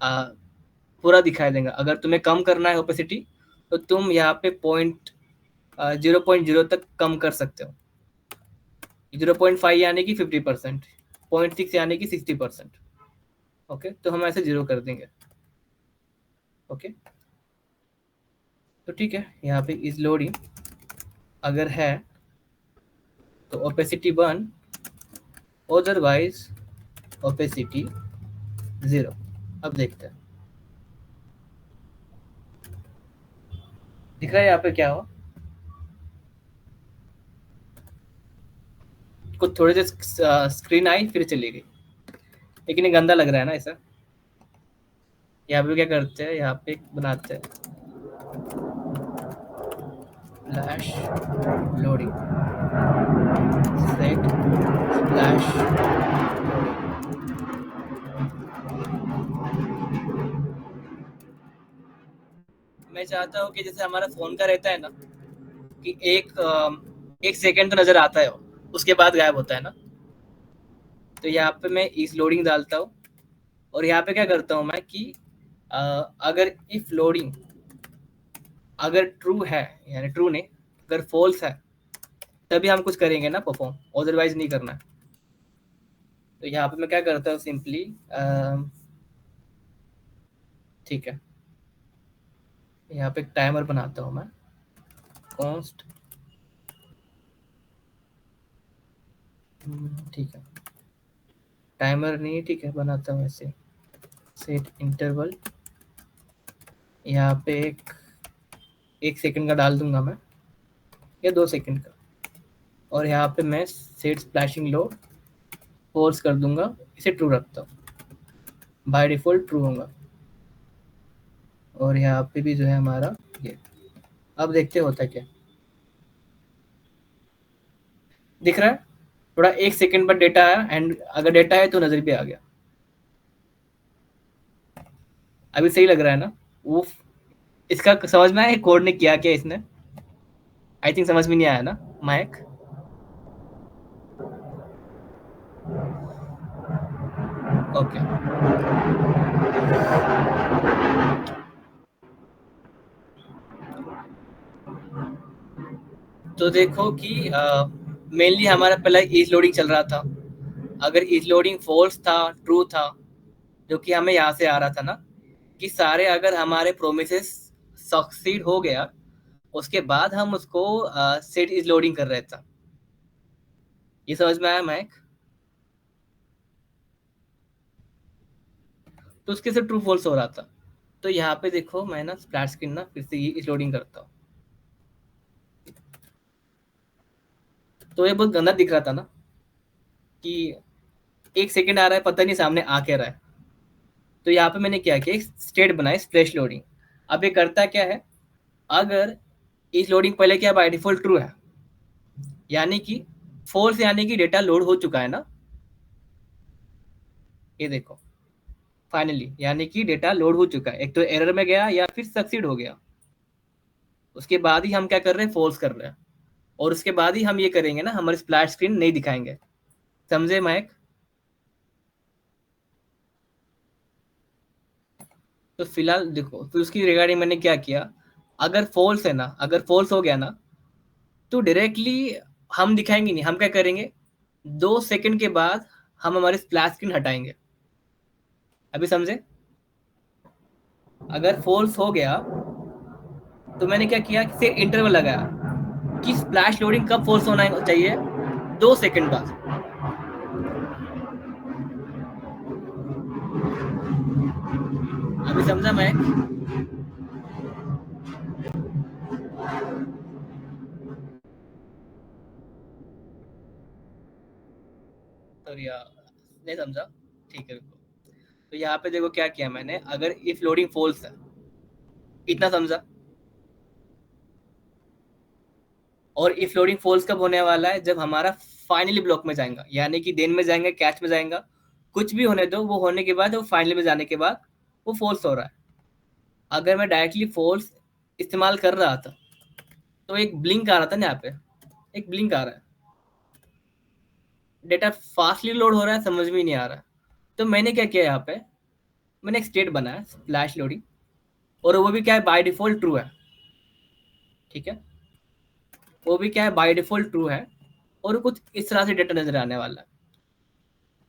पूरा दिखाई देगा। अगर तुम्हें कम करना है ओपेसिटी, तो तुम यहाँ पे 0.0 तक कम कर सकते हो। 0.5 यानी कि 50%, 0.6 यानी कि 60%। ओके, तो हम ऐसे 0 कर देंगे। ओके, तो ठीक है, यहाँ पे इज लोडिंग अगर है तो ओपेसिटी 1, अदरवाइज ओपेसिटी 0। अब देखते हैं, दिख रहा है यहाँ पे क्या हुआ। कुछ थोड़े से स्क्रीन आई फिर चली गई, लेकिन ये गंदा लग रहा है ना ऐसा। यहाँ पे क्या करते हैं, यहाँ पे बनाते हैं flash loading set flash loading. मैं चाहता हूँ कि जैसे हमारा फोन का रहता है ना कि एक सेकंड तो नजर आता है, उसके बाद गायब होता है ना। तो यहाँ पे मैं इस लोडिंग डालता हूँ, और यहाँ पे क्या करता हूँ मैं कि अगर इफ लोडिंग अगर ट्रू है, यानी ट्रू नहीं, अगर फॉल्स है तभी हम कुछ करेंगे ना परफॉर्म, अदरवाइज नहीं करना है। तो यहाँ पे मैं क्या करता हूँ सिंपली, ठीक है, यहाँ पे एक टाइमर बनाता हूँ मैं, कॉन्स्ट, ठीक है, टाइमर नहीं, ठीक है, बनाता हूँ ऐसे, सेट इंटरवल, यहाँ पे एक सेकंड का डाल दूंगा मैं, या 2 सेकंड का, और यहाँ पे मैं सेट स्प्लैशिंग लो फोर्स कर दूंगा, इसे ट्रू रखता हूँ, बाय डिफॉल्ट ट्रू होगा। और यहाँ पे भी जो है हमारा ये, अब देखते होता है क्या दिख रहा है, थोड़ा 1 सेकंड बाद डेटा आया, एंड अगर डेटा है तो नजर भी आ गया। अभी सही लग रहा है ना? वो इसका समझ में आया कोड ने किया क्या इसने? आई थिंक समझ में नहीं आया ना माइक? ओके, तो देखो कि मेनली हमारा पहला इज लोडिंग चल रहा था। अगर इज लोडिंग फॉल्स था, ट्रू था, जो कि हमें यहाँ से आ रहा था ना, कि सारे अगर हमारे प्रोमिसेस सक्सीड हो गया, उसके बाद हम उसको सेट इज लोडिंग कर रहे थे। ये समझ में आया मैक? तो उसके से ट्रू फॉल्स हो रहा था। तो यहाँ पे देखो मैं ना स्प्लैश स्क्रीन ना फिर से ये इज लोडिंग करता हूँ, तो ये बहुत गंदा दिख रहा था ना, कि 1 सेकंड आ रहा है, पता नहीं सामने आ क्या रहा है। तो यहाँ पे मैंने क्या किया, एक स्टेट बनाई स्प्लैश लोडिंग। अब ये करता क्या है, अगर इज लोडिंग पहले क्या बाय डिफॉल्ट ट्रू है, यानी कि फॉल्स यानी कि डेटा लोड हो चुका है ना, ये देखो फाइनली, यानी कि डेटा लोड हो चुका है, एक तो एरर में गया या फिर सक्सीड हो गया, उसके बाद ही हम क्या कर रहे हैं, फॉल्स कर रहे हैं, और उसके बाद ही हम ये करेंगे ना, हमारी स्प्लैश स्क्रीन नहीं दिखाएंगे। समझे माइक? तो फिलहाल देखो, फिर उसकी रिगार्डिंग मैंने क्या किया, अगर फॉल्स है ना, अगर फॉल्स हो गया ना, तो डायरेक्टली हम दिखाएंगे नहीं, हम क्या करेंगे, 2 सेकंड के बाद हम हमारी स्प्लैश स्क्रीन हटाएंगे। अभी समझे? अगर फॉल्स हो गया तो मैंने क्या किया, कि इंटरवल लगाया कि स्प्लैश लोडिंग कब फॉल्स होना चाहिए, 2 सेकंड बाद। अभी समझा मैं? सॉरी नहीं समझा, ठीक है रुको। तो यहाँ पे देखो क्या किया मैंने, अगर इफ लोडिंग फॉल्स है, इतना समझा। और इफ लोडिंग फॉल्स कब होने वाला है, जब हमारा फाइनली ब्लॉक में जाएगा, यानी कि देन में जाएंगे, कैच में जाएगा, कुछ भी होने दो, वो होने के बाद, वो फाइनली में जाने के बाद वो फॉल्स हो रहा है। अगर मैं डायरेक्टली फॉल्स इस्तेमाल कर रहा था, तो एक ब्लिंक आ रहा था ना, यहाँ पे एक ब्लिंक आ रहा है, डेटा फास्टली लोड हो रहा है, समझ में नहीं आ रहा है। तो मैंने क्या किया, यहाँ पे मैंने एक स्टेट बनाया स्प्लैश लोडिंग, और वो भी क्या है, बाय डिफॉल्ट ट्रू है, ठीक है, वो भी क्या है, बाय डिफॉल्ट ट्रू है, और कुछ इस तरह से डेटा नजर आने वाला है।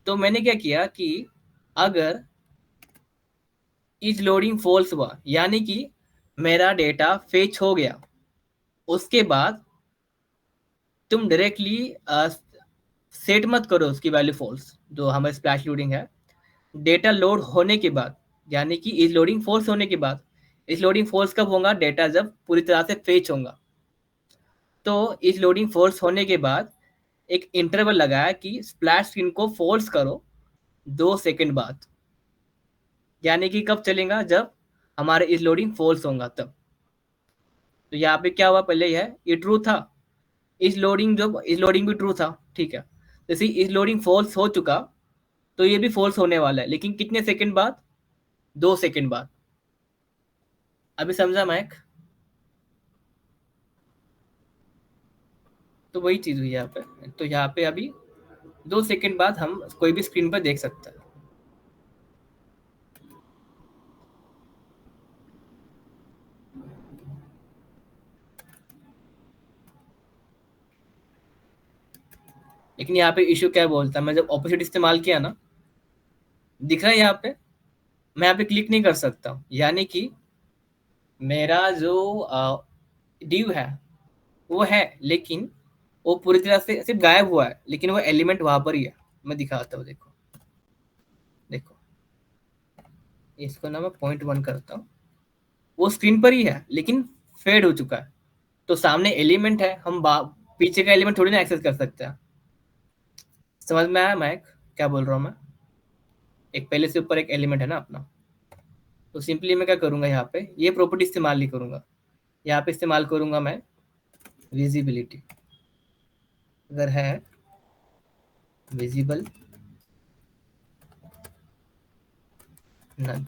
तो मैंने क्या किया कि अगर इज लोडिंग फॉल्स हुआ, यानी कि मेरा डेटा फेच हो गया, उसके बाद तुम डायरेक्टली सेट मत करो उसकी वैल्यू फॉल्स, जो हमारे स्प्लैश लोडिंग है, डेटा लोड होने के बाद, यानी कि इज लोडिंग फॉल्स होने के बाद, इज लोडिंग फॉल्स कब होगा, डेटा जब पूरी तरह से फेच होगा। तो इज लोडिंग फॉल्स होने के बाद एक इंटरवल लगाया कि स्प्लैश स्क्रीन को फॉल्स करो 2 सेकंड बाद, यानी कि कब चलेगा, जब हमारे इज लोडिंग फॉल्स होगा तब। तो यहाँ पे क्या हुआ, पहले ये ट्रू था, इज लोडिंग, जब इज लोडिंग भी ट्रू था, ठीक है, जैसे इज लोडिंग फॉल्स हो चुका, तो ये भी फॉल्स होने वाला है, लेकिन कितने सेकंड बाद, 2 सेकंड बाद। अभी समझा मैक? तो वही चीज हुई यहाँ पे। तो यहाँ पे अभी 2 सेकंड बाद हम कोई भी स्क्रीन पर देख सकते हैं। लेकिन यहाँ पे इशू क्या बोलता है, मैं जब ऑपोजिट इस्तेमाल किया ना, दिख रहा है यहाँ पे, मैं यहाँ पे क्लिक नहीं कर सकता, यानी कि मेरा जो ड्यू है वो है, लेकिन वो पूरी तरह से सिर्फ गायब हुआ है, लेकिन वो एलिमेंट वहां पर ही है। मैं दिखाता हूँ, देखो देखो, इसको ना मैं पॉइंट 1 करता हूँ। वो स्क्रीन पर ही है, लेकिन फेड हो चुका है। तो सामने एलिमेंट है, हम पीछे का एलिमेंट थोड़ी ना एक्सेस कर सकते हैं। समझ में आया मैक, क्या बोल रहा हूँ मैं? एक पहले से ऊपर एक एलिमेंट है ना अपना। तो सिंपली मैं क्या करूंगा, यहाँ पे ये प्रॉपर्टी इस्तेमाल नहीं करूंगा, यहाँ पे इस्तेमाल करूंगा मैं विजिबिलिटी। अगर है विजिबल नन,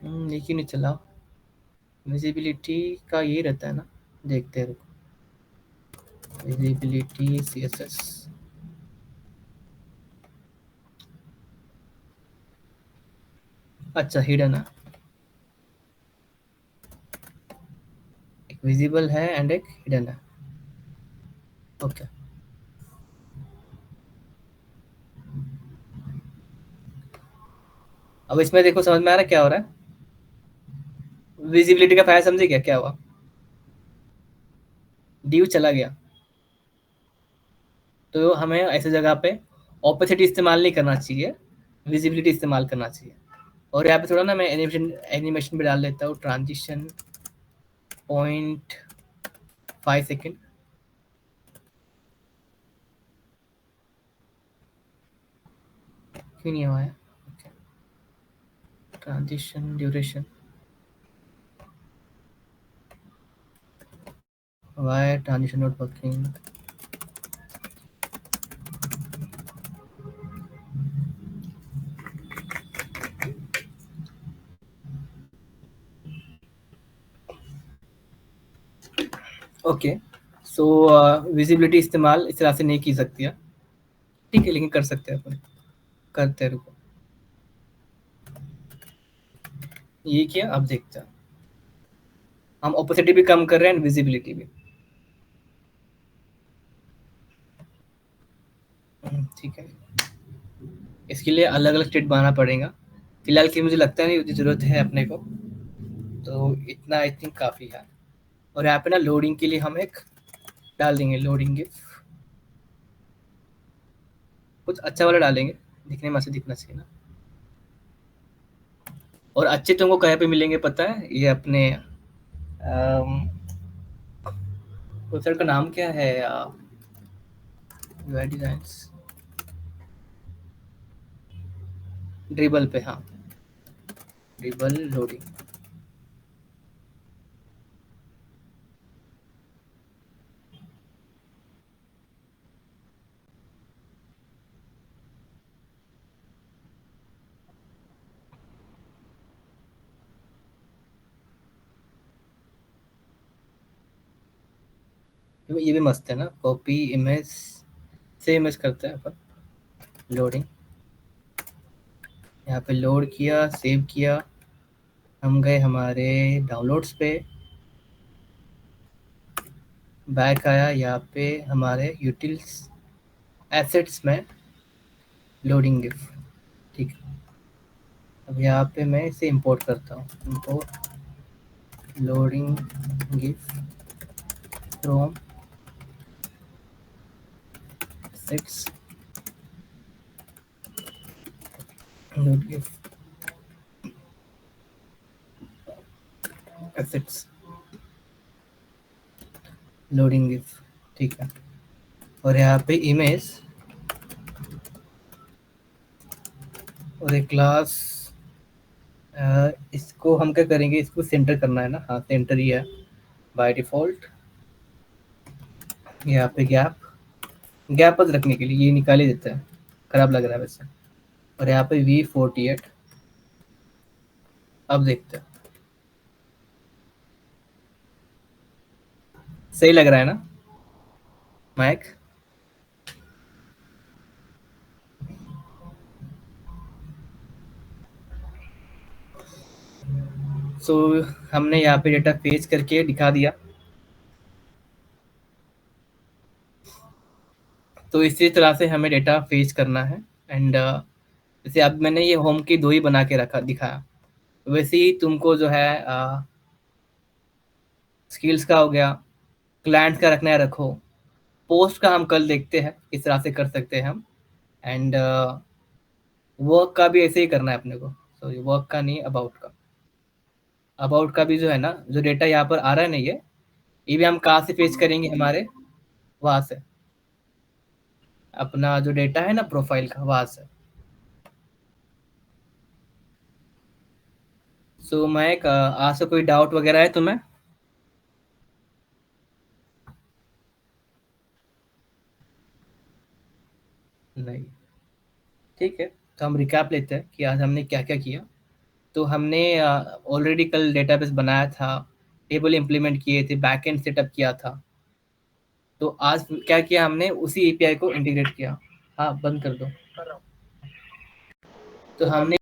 लेकिन नहीं चला। विजिबिलिटी का ये रहता है ना, देखते हैं, विजिबिलिटी CSS। अच्छा, हिडन है, एक विजिबल है एंड एक हिडन है। ओके, अब इसमें देखो, समझ में आ रहा है क्या हो रहा है? विजिबिलिटी का फायदा समझे क्या, क्या हुआ? ड्यू चला गया, तो हमें ऐसे जगह पे ऑपोसिटी इस्तेमाल नहीं करना चाहिए, विजिबिलिटी इस्तेमाल करना चाहिए। और यहाँ पे थोड़ा ना मैं एनिमेशन एनिमेशन भी डाल लेता हूँ, ट्रांजिशन 0.5 सेकेंड। क्यों नहीं हुआ है? Transition duration, why transition not working? Okay, so visibility इस्तेमाल इस तरह से नहीं की सकती है, ठीक है, लेकिन कर सकते हैं अपन, करते हैं, रुको। ये किया, अब देखते हैं, हम ओपेसिटी भी कम कर रहे हैं, विजिबिलिटी भी। ठीक है, इसके लिए अलग अलग स्टेट बनाना पड़ेगा। फिलहाल की मुझे लगता नहीं उतनी जरूरत है अपने को, तो इतना आई थिंक काफ़ी है। और यहाँ पे ना लोडिंग के लिए हम एक डाल देंगे, लोडिंग गिफ, कुछ अच्छा वाला डालेंगे, दिखने में अच्छे दिखना चाहिए ना। और अच्छे तुमको कहाँ पे मिलेंगे पता है? ये अपने वेबसाइट का नाम क्या है? यूआई डिजाइन्स, ड्रिबल पे, हाँ, ड्रिबल लोडिंग। ये भी मस्त है ना, कॉपी इमेज से इमेज करते हैं अपन, लोडिंग। यहाँ पे लोड किया, सेव किया, हम गए हमारे डाउनलोड्स पे, बैक आया, यहाँ पे हमारे यूटिल्स एसेट्स में लोडिंग गिफ, ठीक है। अब यहाँ पे मैं इसे इंपोर्ट करता हूँ, import loading gif from assets, load gif assets, loading gif, ठीक है। और यहाँ पे इमेज और एक क्लास, इसको हम क्या करेंगे, इसको सेंटर करना है ना, हाँ सेंटर ही है बाय डिफॉल्ट। यहाँ पे गैप, गैप बस रखने के लिए ये निकाल ही देता है, खराब लग रहा है वैसे। और यहाँ पे V48, अब देखते हैं, सही लग रहा है ना मैक? सो हमने यहाँ पे डेटा फेच करके दिखा दिया। तो इसी तरह से हमें डेटा फेच करना है। एंड जैसे अब मैंने ये होम की 2 ही बना के रखा दिखाया, वैसे ही तुमको जो है स्किल्स का हो गया, क्लाइंट्स का रखना है रखो, पोस्ट का हम कल देखते हैं किस तरह से कर सकते हैं हम। एंड वर्क का भी ऐसे ही करना है अपने को। सॉरी, वर्क का नहीं, अबाउट का। अबाउट का भी जो है ना, जो डेटा यहाँ पर आ रहा है ना, ये भी हम कहाँ से फेच करेंगे, हमारे वहां से, अपना जो डेटा है ना प्रोफाइल का, वहां से। सो मैं आज से कोई डाउट वगैरह है तुम्हें? नहीं? ठीक है, तो हम रिकैप लेते हैं कि आज हमने क्या क्या किया। तो हमने ऑलरेडी कल डेटाबेस बनाया था, टेबल इम्प्लीमेंट किए थे, बैकएंड सेटअप किया था। तो आज क्या किया हमने, उसी एपीआई को इंटीग्रेट किया। हाँ, बंद कर दो। तो हमने